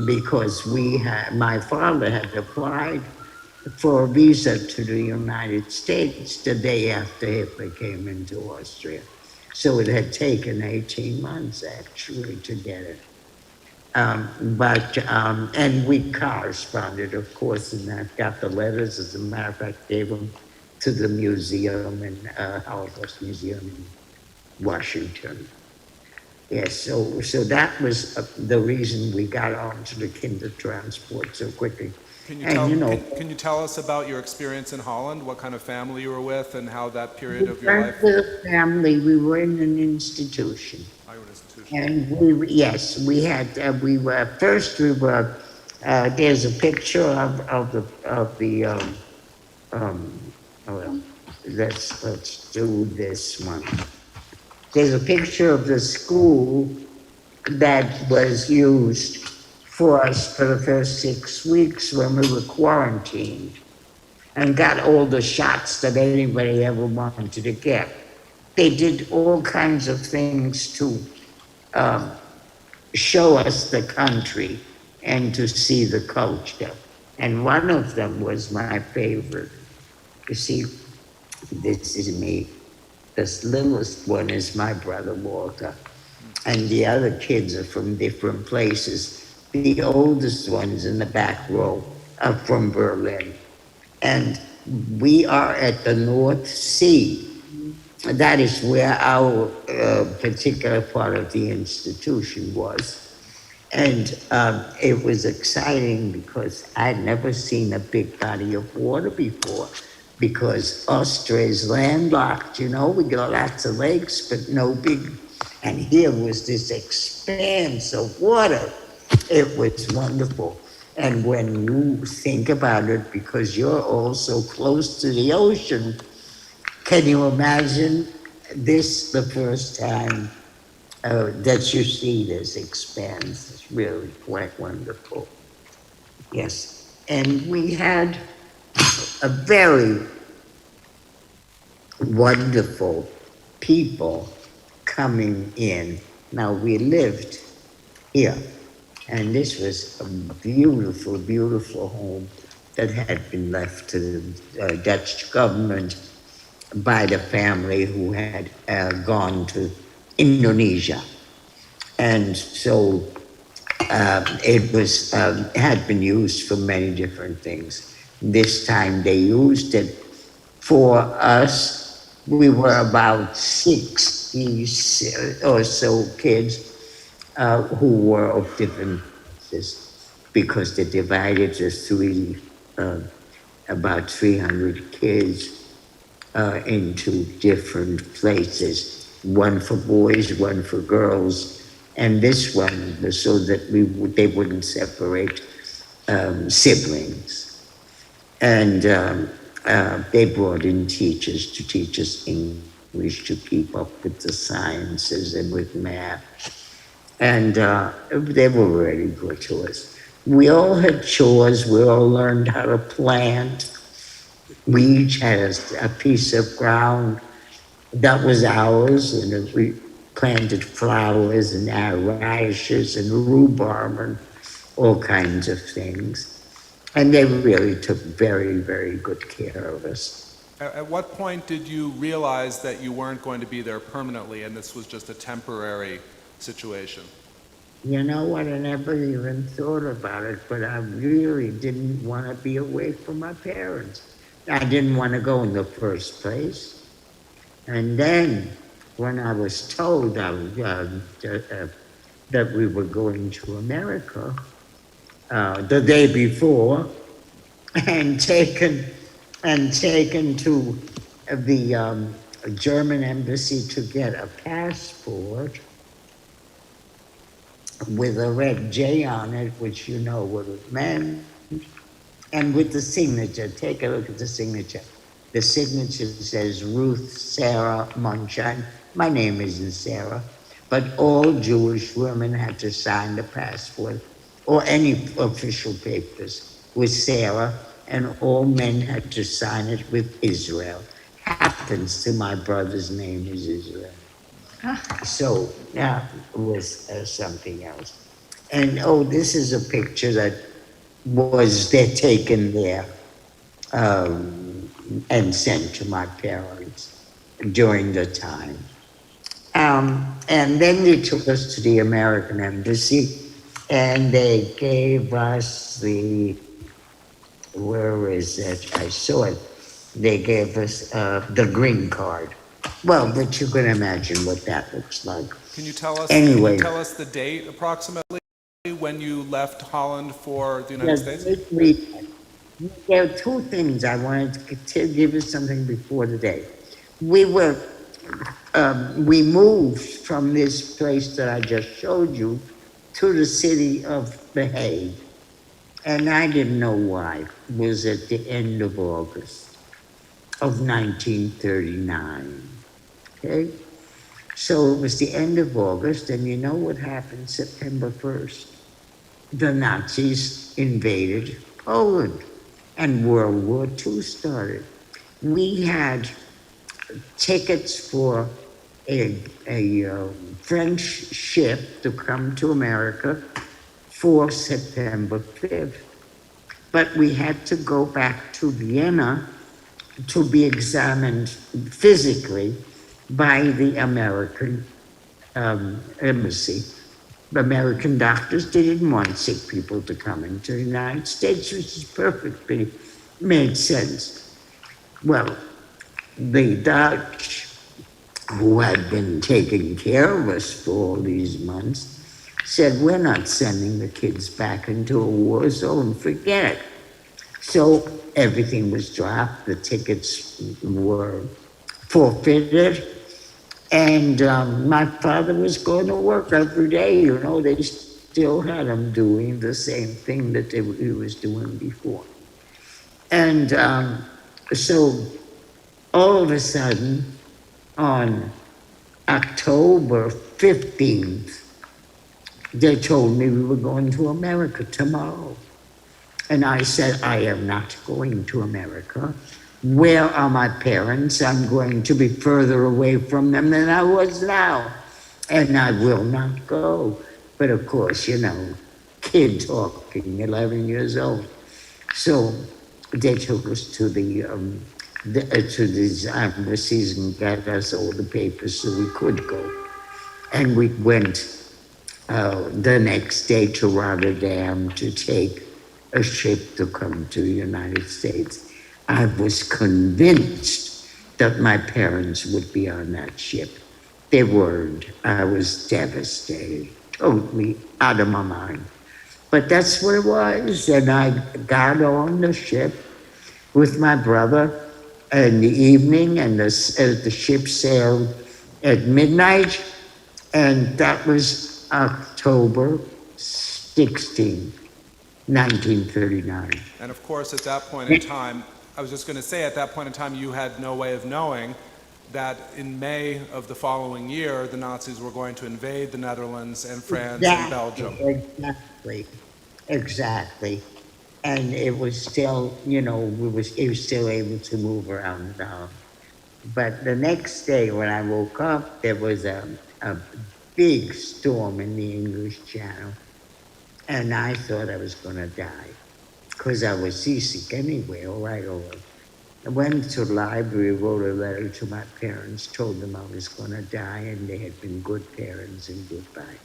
because my father had applied for a visa to the United States the day after Hitler came into Austria. So it had taken 18 months actually to get it. And we corresponded, of course, and I got the letters. As a matter of fact, gave them to the museum in Holocaust Museum in Washington. Yes, so that was the reason we got onto the Kindertransport so quickly. Can you tell us about your experience in Holland? What kind of family you were with, and how that period of your life? We weren't with a family. We were in an institution. Oh, you were in an institution. And we were first. There's a picture of the. Well, let's do this one. There's a picture of the school that was used for us for the first 6 weeks when we were quarantined, and got all the shots that anybody ever wanted to get. They did all kinds of things to um, show us the country and to see the culture. And one of them was my favorite. You see, this is me. This littlest one is my brother Walter, and the other kids are from different places. The oldest ones in the back row are from Berlin. And we are at the North Sea. That is where our particular part of the institution was. And it was exciting because I'd never seen a big body of water before, because Austria is landlocked, you know, we got lots of lakes, but no big, and here was this expanse of water. It was wonderful. And when you think about it, because you're all so close to the ocean, can you imagine this the first time that you see this expanse? It's really quite wonderful. Yes. And we had a very wonderful people coming in. Now, we lived here, and this was a beautiful, beautiful home that had been left to the Dutch government by the family who had gone to Indonesia. And so it was had been used for many different things. This time they used it for us. We were about 60 or so kids who were of different races, because they divided the three, about 300 kids into different places, one for boys, one for girls, and this one was so that they wouldn't separate siblings. And they brought in teachers to teach us English, to keep up with the sciences and with math. And they were really good to us. We all had chores. We all learned how to plant. We each had a piece of ground that was ours, and we planted flowers and radishes and rhubarb and all kinds of things. And they really took very, very good care of us. At what point did you realize that you weren't going to be there permanently and this was just a temporary situation? You know what? I never even thought about it, but I really didn't want to be away from my parents. I didn't want to go in the first place. And then when I was told that we were going to America the day before, and taken to the German embassy to get a passport with a red J on it, which you know what it meant, and with the signature. Take a look at the signature. The signature says Ruth Sarah Munshine. My name isn't Sarah, but all Jewish women had to sign the passport or any official papers with Sarah, and all men had to sign it with Israel. Happens to my brother's name is Israel. So that was something else. And this is a picture that was taken there and sent to my parents during the time. And then they took us to the American embassy, and they gave us where is it? I saw it. They gave us the green card. Well, but you can imagine what that looks like. Can you tell us, Anyway. the date approximately when you left Holland for the United States? There are two things I wanted to give you something before today. We moved from this place that I just showed you to the city of The Hague. And I didn't know why. It was at the end of August of 1939. Okay? So it was the end of August, and you know what happened September 1st? The Nazis invaded Poland, and World War II started. We had tickets for a French ship to come to America for September 5th. But we had to go back to Vienna to be examined physically by the American embassy. American doctors didn't want sick people to come into the United States, which is perfectly made sense. Well, the Dutch, who had been taking care of us for all these months, said, we're not sending the kids back into a war zone, forget it. So everything was dropped, the tickets were forfeited, and my father was going to work every day. You know, they still had him doing the same thing that he was doing before. And so all of a sudden, on October 15th, they told me we were going to America tomorrow. And I said, I am not going to America. Where are my parents? I'm going to be further away from them than I was now. And I will not go. But of course, you know, kid talking, 11 years old. So they took us to the embassies and got us all the papers so we could go. And we went the next day to Rotterdam to take a ship to come to the United States. I was convinced that my parents would be on that ship. They weren't. I was devastated, totally out of my mind. But that's what it was. And I got on the ship with my brother in the evening, and the ship sailed at midnight, and that was October 16, 1939. And of course, at that point in time, I was just going to say, at that point in time, you had no way of knowing that in May of the following year, the Nazis were going to invade the Netherlands and France and Belgium. Exactly. And it was still, you know, he was still able to move around the house. But the next day when I woke up, there was a big storm in the English Channel. And I thought I was going to die because I was seasick anyway, all right over. I went to the library, wrote a letter to my parents, told them I was going to die, and they had been good parents and goodbye.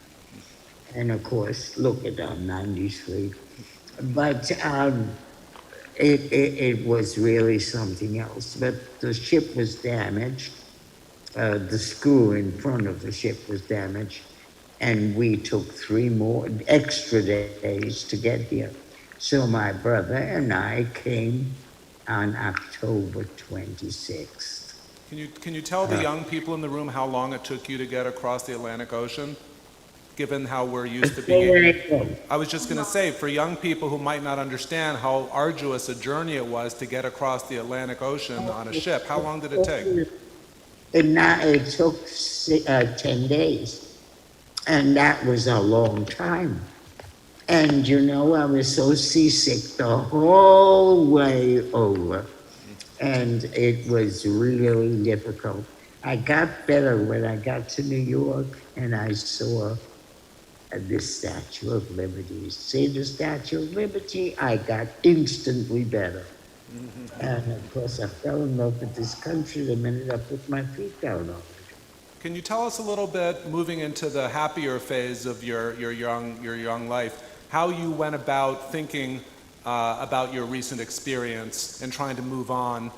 And of course, look at them, 93. But it was really something else. But the ship was damaged. The screw in front of the ship was damaged. And we took 3 more extra days to get here. So my brother and I came on October 26th. Can you tell the young people in the room how long it took you to get across the Atlantic Ocean? Given how we're used to being. I was just going to say, for young people who might not understand how arduous a journey it was to get across the Atlantic Ocean on a ship, how long did it take? It took 10 days, and that was a long time. And you know, I was so seasick the whole way over, and it was really difficult. I got better when I got to New York, and I saw the Statue of Liberty. See the Statue of Liberty? I got instantly better. Mm-hmm. And of course, I fell in love with this country the minute I put my feet down on it. Can you tell us a little bit, moving into the happier phase of your young life, how you went about thinking about your recent experience and trying to move on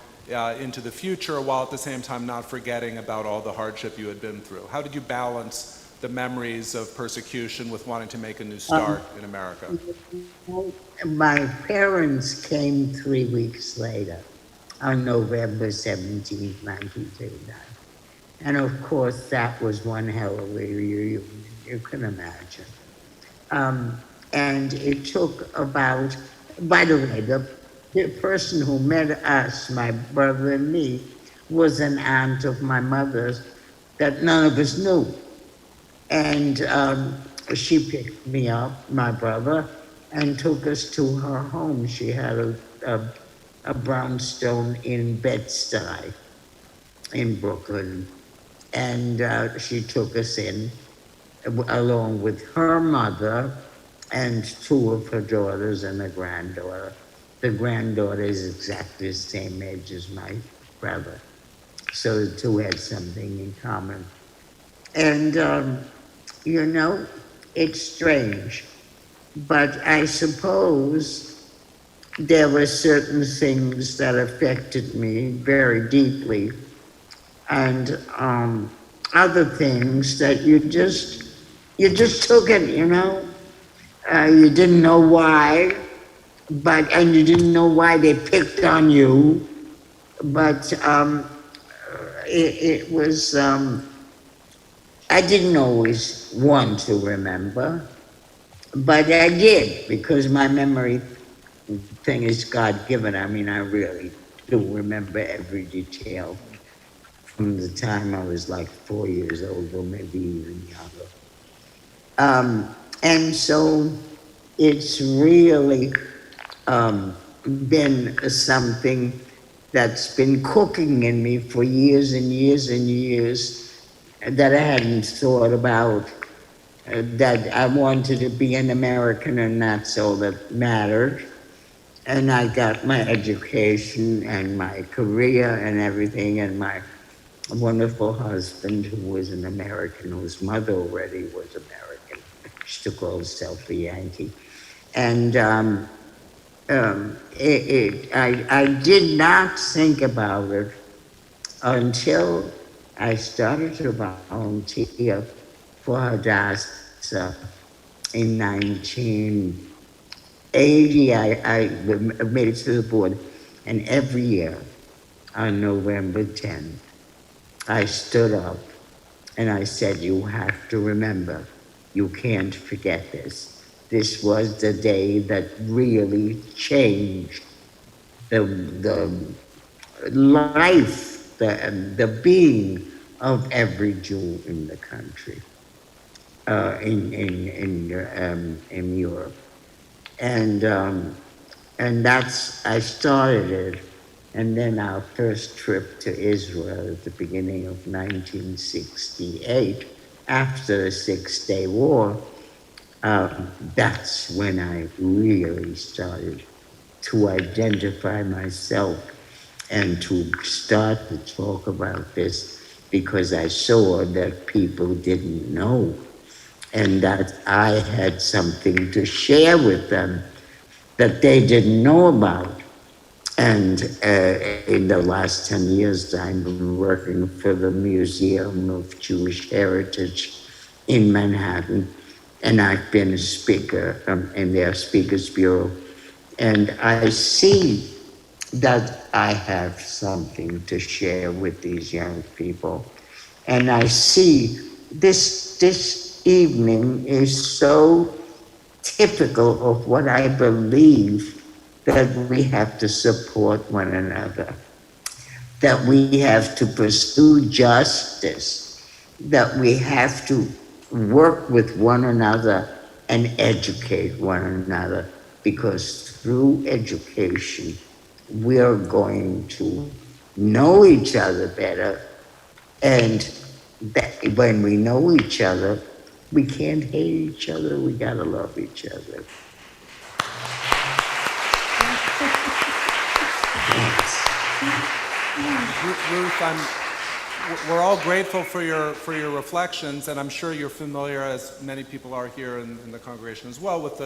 into the future, while at the same time not forgetting about all the hardship you had been through? How did you balance the memories of persecution with wanting to make a new start in America? My parents came 3 weeks later, on November 17, 1939. And of course, that was one hell of a reunion, you can imagine. And it took about, by the way, the person who met us, my brother and me, was an aunt of my mother's, that none of us knew. And she picked me up, my brother, and took us to her home. She had a brownstone in Bed-Stuy in Brooklyn. And she took us in along with her mother and two of her daughters and a granddaughter. The granddaughter is exactly the same age as my brother. So the two had something in common. And, you know, it's strange. But I suppose there were certain things that affected me very deeply, and other things that you just took it, you know. You didn't know why, and you didn't know why they picked on you, but it was. I didn't always want to remember, but I did, because my memory thing is God-given. I mean, I really do remember every detail from the time I was like 4 years old, or maybe even younger. And so it's really been something that's been cooking in me for years and years and years, that I hadn't thought about, that I wanted to be an American, and that's all that mattered. And I got my education and my career and everything, and my wonderful husband, who was an American, whose mother already was American. She took call herself a Yankee. And I did not think about it until I started to volunteer for Hadassah in 1980. I made it to the board, and every year on November 10th, I stood up and I said, you have to remember, you can't forget this. This was the day that really changed the life, the being of every Jew in the country, in Europe. And I started it. And then our first trip to Israel at the beginning of 1968, after the Six-Day War, that's when I really started to identify myself and to start to talk about this, because I saw that people didn't know, and that I had something to share with them that they didn't know about. And in the last 10 years, I've been working for the Museum of Jewish Heritage in Manhattan, and I've been a speaker in their Speakers Bureau. And I see that I have something to share with these young people. And I see this evening is so typical of what I believe, that we have to support one another, that we have to pursue justice, that we have to work with one another and educate one another, because through education, we're going to know each other better. And that when we know each other, we can't hate each other, we gotta love each other. Ruth, we're all grateful for your reflections, and I'm sure you're familiar, as many people are here in the congregation as well, with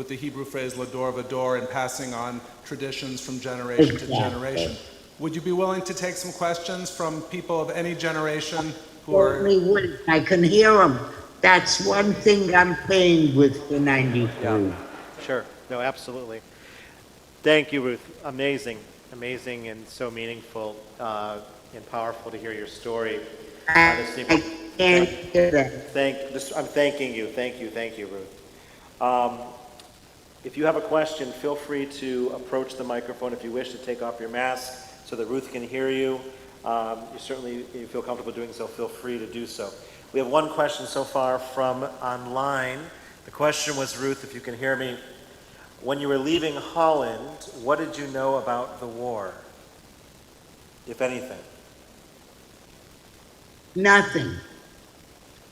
the Hebrew phrase "lador vador" and passing on traditions from generation to generation. Would you be willing to take some questions from people of any generation who are? Certainly would. I can hear them. That's one thing I'm playing with for 93. Yeah, sure. No, absolutely. Thank you, Ruth. Amazing and so meaningful and powerful to hear your story. I can't hear that. I'm thanking you. Thank you, Ruth. If you have a question, feel free to approach the microphone if you wish to take off your mask so that Ruth can hear you. you feel comfortable doing so, feel free to do so. We have one question so far from online. The question was, Ruth, if you can hear me, when you were leaving Holland, what did you know about the war, if anything? Nothing.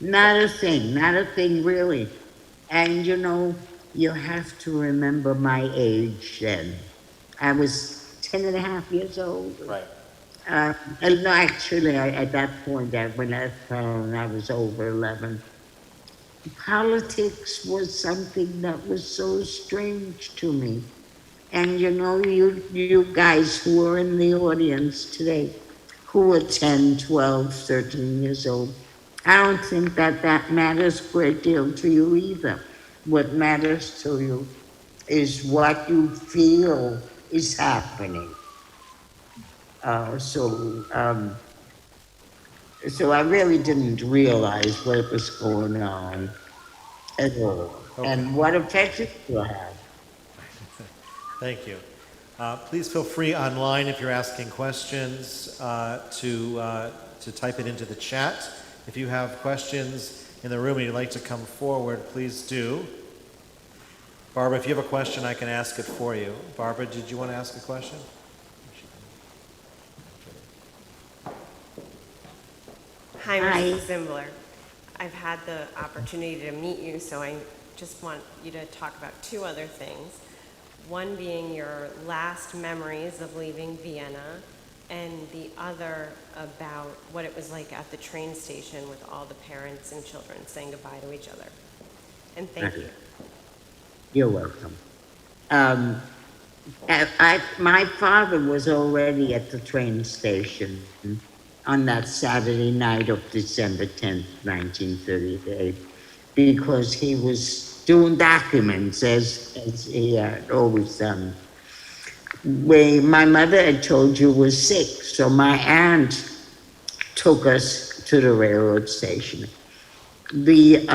Not a thing really. And you have to remember my age then. I was 10 and a half years old. Right. And no, actually, at that point, when I found I was over 11, politics was something that was so strange to me. And you guys who are in the audience today, who are 10, 12, 13 years old, I don't think that matters a great deal to you either. What matters to you is what you feel is happening. So I really didn't realize what was going on at all, and what effect it will have. Thank you. Please feel free online if you're asking questions to type it into the chat. If you have questions in the room and you'd like to come forward, please do. Barbara, if you have a question, I can ask it for you. Barbara, did you want to ask a question? Hi, Mrs. Zimbler. I've had the opportunity to meet you, so I just want you to talk about two other things. One being your last memories of leaving Vienna, and the other about what it was like at the train station with all the parents and children saying goodbye to each other. And thank you. You're welcome. My father was already at the train station on that Saturday night of December 10th, 1938, because he was doing documents as he had always done. My mother had told you was sick, so my aunt took us to the railroad station. The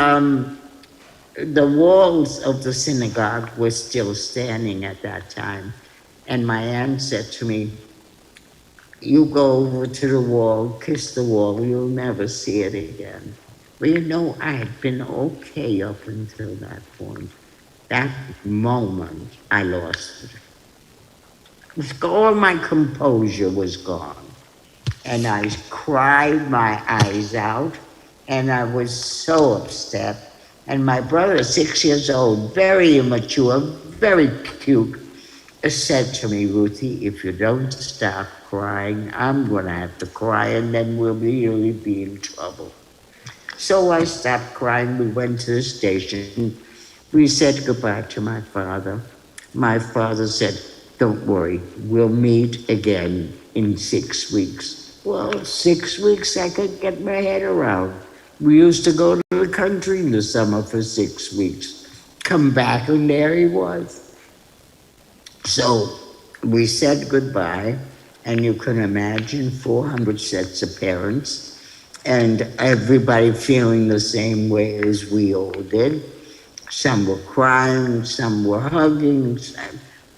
walls of the synagogue were still standing at that time, and my aunt said to me, "You go over to the wall, kiss the wall, you'll never see it again." Well, I had been okay up until that point. That moment, I lost it. All my composure was gone. And I cried my eyes out, and I was so upset. And my brother, 6 years old, very immature, very cute, said to me, "Ruthie, if you don't stop crying, I'm going to have to cry, and then we'll really be in trouble." So I stopped crying. We went to the station. We said goodbye to my father. My father said, "Don't worry, we'll meet again in 6 weeks." Well, 6 weeks I could get my head around. We used to go to the country in the summer for 6 weeks. Come back, and there he was. So we said goodbye, and you can imagine 400 sets of parents, and everybody feeling the same way as we all did. Some were crying, some were hugging,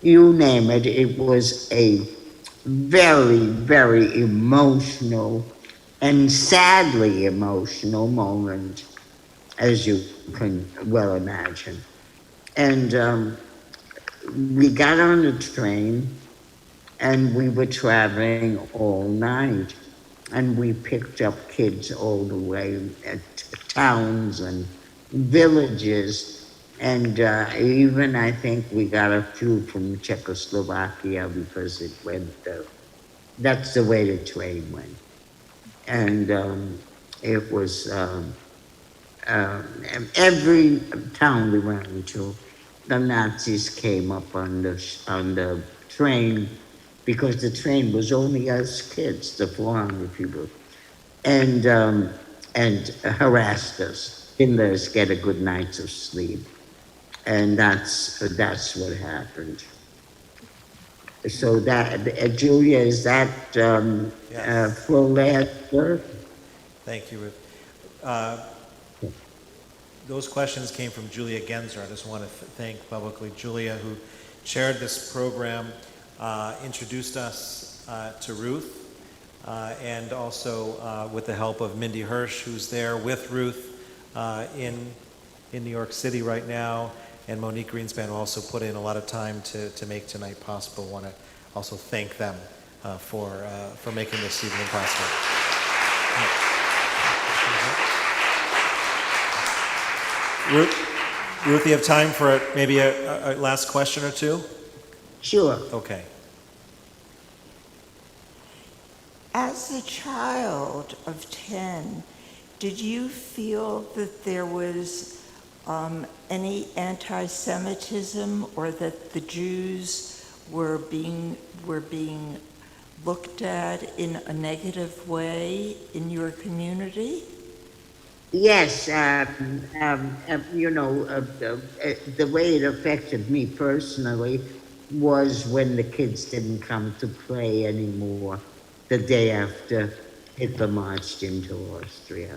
you name it. It was a very, very emotional and sadly emotional moment, as you can well imagine. And we got on the train, and we were traveling all night, and we picked up kids all the way at towns and villages, and even I think we got a few from Czechoslovakia, because it went, that's the way the train went. And it was every town we went into, the Nazis came up on the train, because the train was only us kids, the 400 people, and harassed us, didn't let us get a good night's of sleep, and that's what happened. So that, Julia, is that Yes. full answer? Thank you, Ruth. Those questions came from Julia Genzer. I just want to thank publicly Julia, who chaired this program, introduced us to Ruth, and also with the help of Mindy Hirsch, who's there with Ruth in New York City right now, and Monique Greenspan, who also put in a lot of time to make tonight possible. I want to also thank them for making this evening possible. Ruth, you have time for maybe a last question or two? Sure. Okay. As a child of 10, did you feel that there was any anti-Semitism, or that the Jews were being looked at in a negative way in your community? Yes, the way it affected me personally was when the kids didn't come to play anymore the day after Hitler marched into Austria.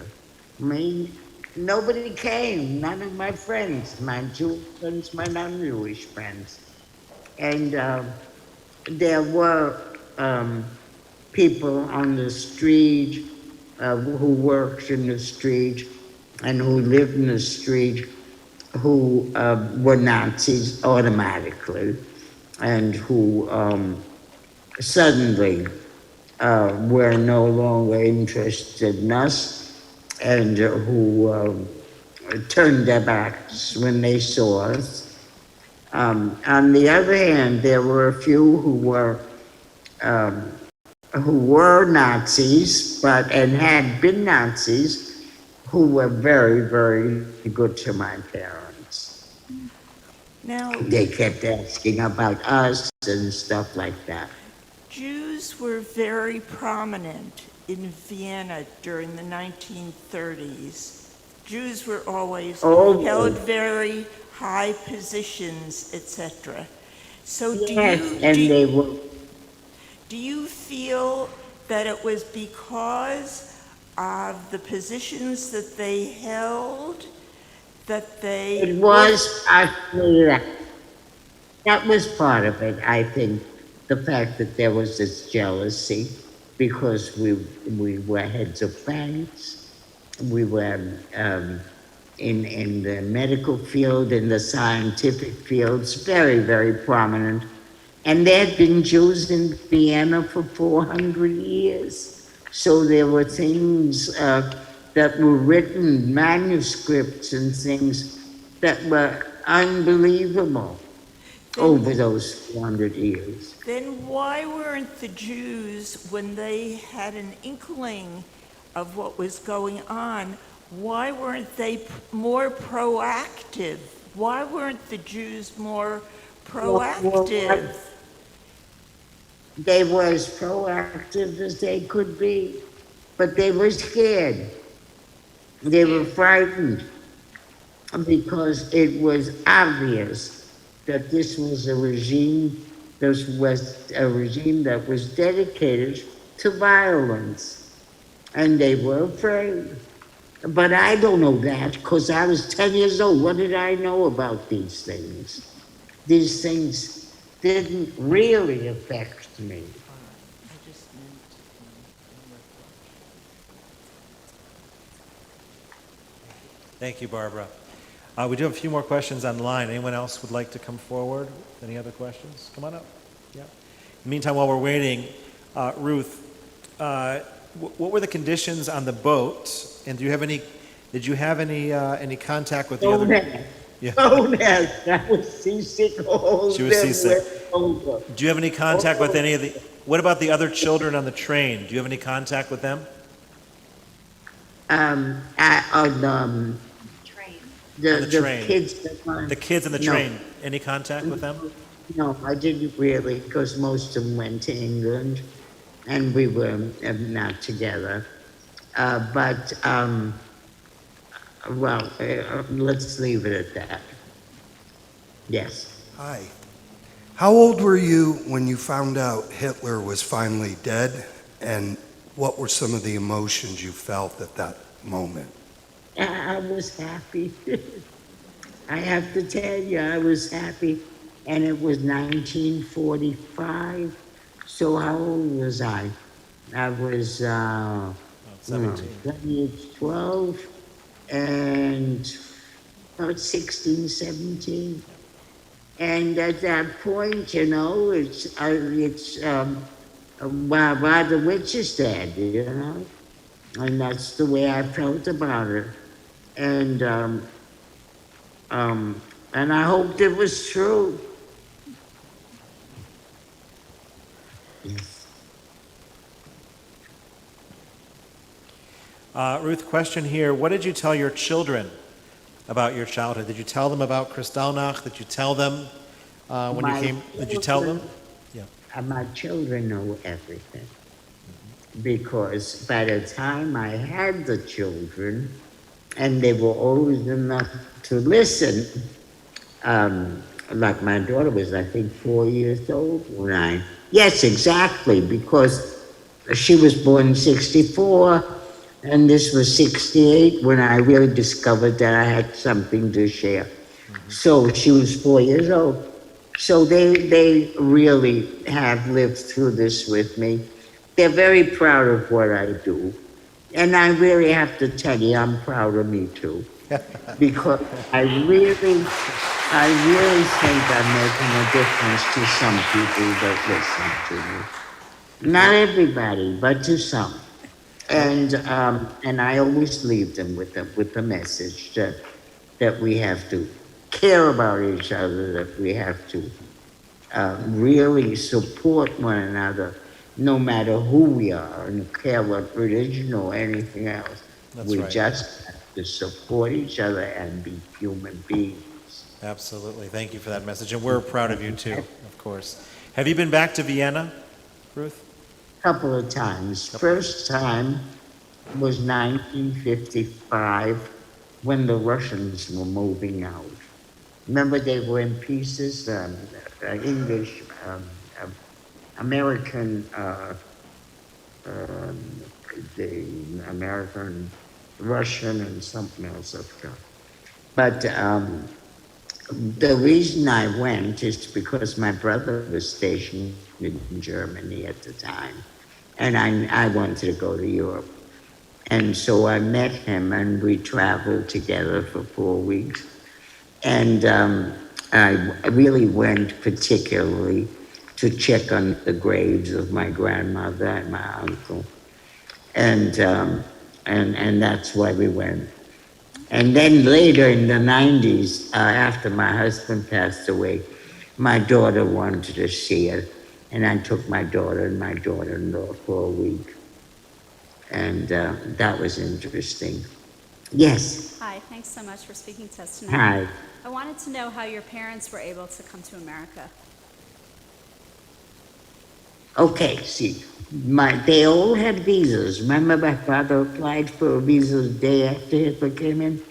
I mean, nobody came, none of my friends, my Jewish friends, my non-Jewish friends. And there were people on the street who worked in the street and who lived in the street who were Nazis automatically, and who suddenly were no longer interested in us, and who turned their backs when they saw us. On the other hand, there were a few who were Nazis, and had been Nazis, who were very, very good to my parents. Now, They kept asking about us and stuff like that. Jews were very prominent in Vienna during the 1930s. Jews were always held very high positions, etc. So do you feel that it was because of the positions that they held that they... It was actually that. That was part of it, I think. The fact that there was this jealousy because we were heads of banks, we were in the medical field, in the scientific fields, very, very prominent. And there had been Jews in Vienna for 400 years. So there were things that were written, manuscripts and things that were unbelievable over those 400 years. Then why weren't the Jews, when they had an inkling of what was going on, why weren't they more proactive? Why weren't the Jews more proactive? They were as proactive as they could be, but they were scared. They were frightened because it was obvious that this was a regime that was dedicated to violence, and they were afraid. But I don't know that, because I was 10 years old. What did I know about these things? These things didn't really affect me. Thank you, Barbara. We do have a few more questions online. Anyone else would like to come forward? Any other questions? Come on up. Yeah. In the meantime, while we're waiting, Ruth, what were the conditions on the boat? And did you have any contact with the other? Yeah. Oh, yes, I was seasick. She was seasick. Do you have any contact with any of the? What about the other children on the train? Do you have any contact with them? The train. kids. The kids on the train. Any contact with them? No, I didn't really, because most of them went to England, and we were not together. Let's leave it at that. Yes. Hi. How old were you when you found out Hitler was finally dead, and what were some of the emotions you felt at that moment? I was happy. I have to tell you, I was happy. And it was 1945. So how old was I? I was, 17. 12 and about 16, 17. And at that point, why the witch is dead, And that's the way I felt about it. And, and I hoped it was true. Yes. Ruth, question here. What did you tell your children about your childhood? Did you tell them about Kristallnacht? Did you tell them when you came? Did you tell them? Yeah. My children know everything. Because by the time I had the children, and they were old enough to listen, like my daughter was, I think, 4 years old when yes, exactly, because she was born in 64, and this was 68 when I really discovered that I had something to share. So she was 4 years old. So they really have lived through this with me. They're very proud of what I do. And I really have to tell you, I'm proud of me too. Because I really think I'm making a difference to some people that listen to me. Not everybody, but to some. And I always leave them with the message that we have to care about each other, that we have to really support one another, no matter who we are, and care what religion or anything else. That's we right. just have to support each other and be human beings. Absolutely. Thank you for that message. And we're proud of you too, of course. Have you been back to Vienna, Ruth? Couple of times. First time was 1955 when the Russians were moving out. Remember, they were in pieces, English, American, the American, Russian, and something else I forgot. But the reason I went is because my brother was stationed in Germany at the time, and I wanted to go to Europe. And so I met him, and we traveled together for 4 weeks. And I really went particularly to check on the graves of my grandmother and my uncle. And that's why we went. And then later in the 90s, after my husband passed away, my daughter wanted to see it. And I took my daughter and my daughter-in-law for a week. And that was interesting. Yes. Hi, thanks so much for speaking to us tonight. Hi. I wanted to know how your parents were able to come to America. Okay, see, they all had visas. Remember, my father applied for a visa the day after Hitler came in?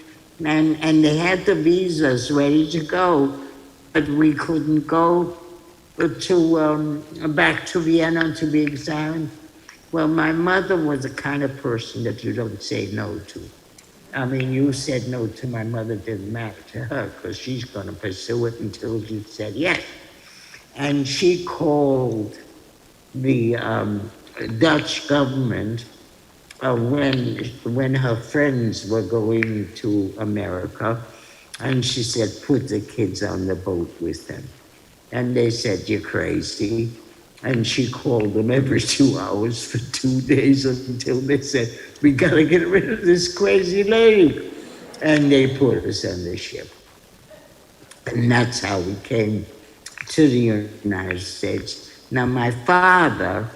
And they had the visas ready to go, but we couldn't go to back to Vienna to be examined. Well, my mother was the kind of person that you don't say no to. I mean, you said no to my mother, didn't matter to her, because she's going to pursue it until you said yes. And she called the Dutch government when her friends were going to America, and she said, put the kids on the boat with them. And they said, you're crazy. And she called them every 2 hours for 2 days until they said, we got to get rid of this crazy lady. And they put us on the ship. And that's how we came to the United States. Now, my father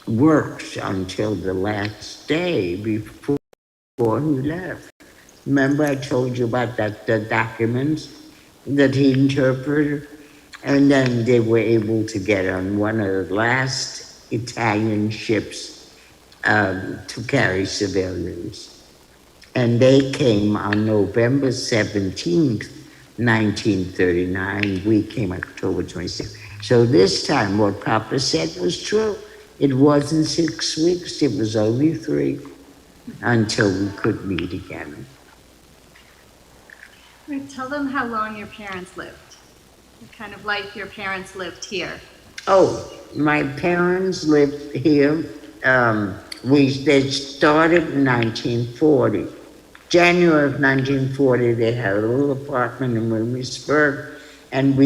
worked until the last day before he left. Remember I told you about the documents that he interpreted? And then they were able to get on one of the last Italian ships to carry civilians. And they came on November 17th, 1939. We came October 26th. So this time what Papa said was true. It wasn't 6 weeks, it was only 3 until we could meet again. Tell them how long your parents lived. What kind of life your parents lived here. Oh, my parents lived here they started in 1940. January of 1940, they had a little apartment in Williamsburg, and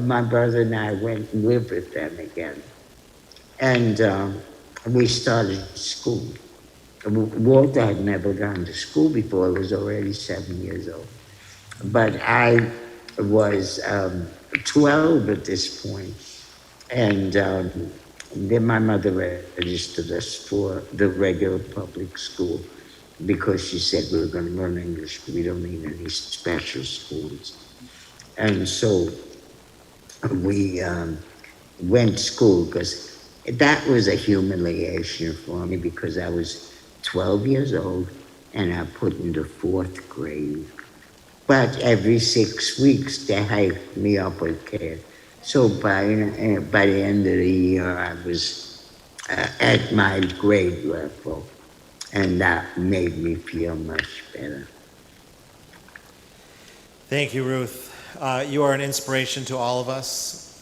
my brother and I went and lived with them again. And we started school. Walter had never gone to school before. He was already 7 years old. But I was 12 at this point. And then my mother registered us for the regular public school because she said we were going to learn English. We don't need any special schools. And so we went to school because that was a humiliation for me because I was 12 years old and I put into 4th grade. But every 6 weeks they hiked me up with care. So by the end of the year, I was at my grade level, and that made me feel much better. Thank you, Ruth. You are an inspiration to all of us,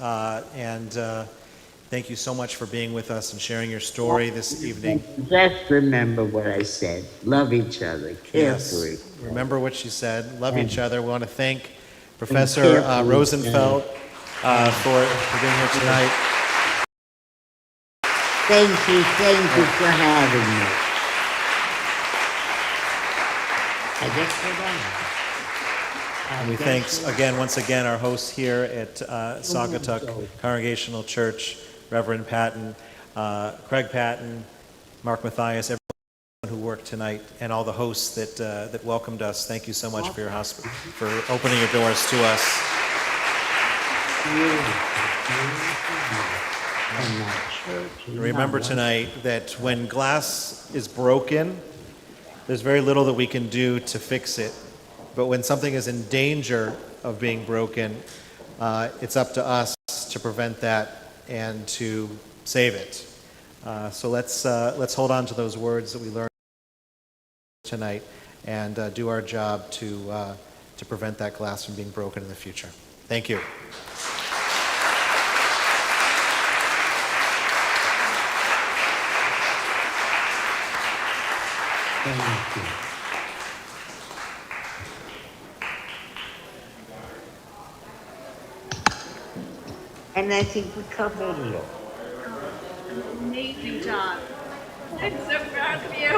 and thank you so much for being with us and sharing your story this evening. Just remember what I said. Love each other. Care for each other. Remember what she said. Love each other. We want to thank Professor Rosenfeld for being here tonight. Thank you for having me. I guess we're done. And we thank once again our hosts here at Saugatuck Congregational Church, Reverend Patton, Craig Patton, Mark Matthias, everyone who worked tonight, and all the hosts that welcomed us. Thank you so much for for opening your doors to us. Remember tonight that when glass is broken, there's very little that we can do to fix it. But when something is in danger of being broken, it's up to us to prevent that and to save it. So let's hold on to those words that we learned tonight and do our job to prevent that glass from being broken in the future. Thank you. Thank you. And I think we covered it all. Amazing job. I'm so proud of you.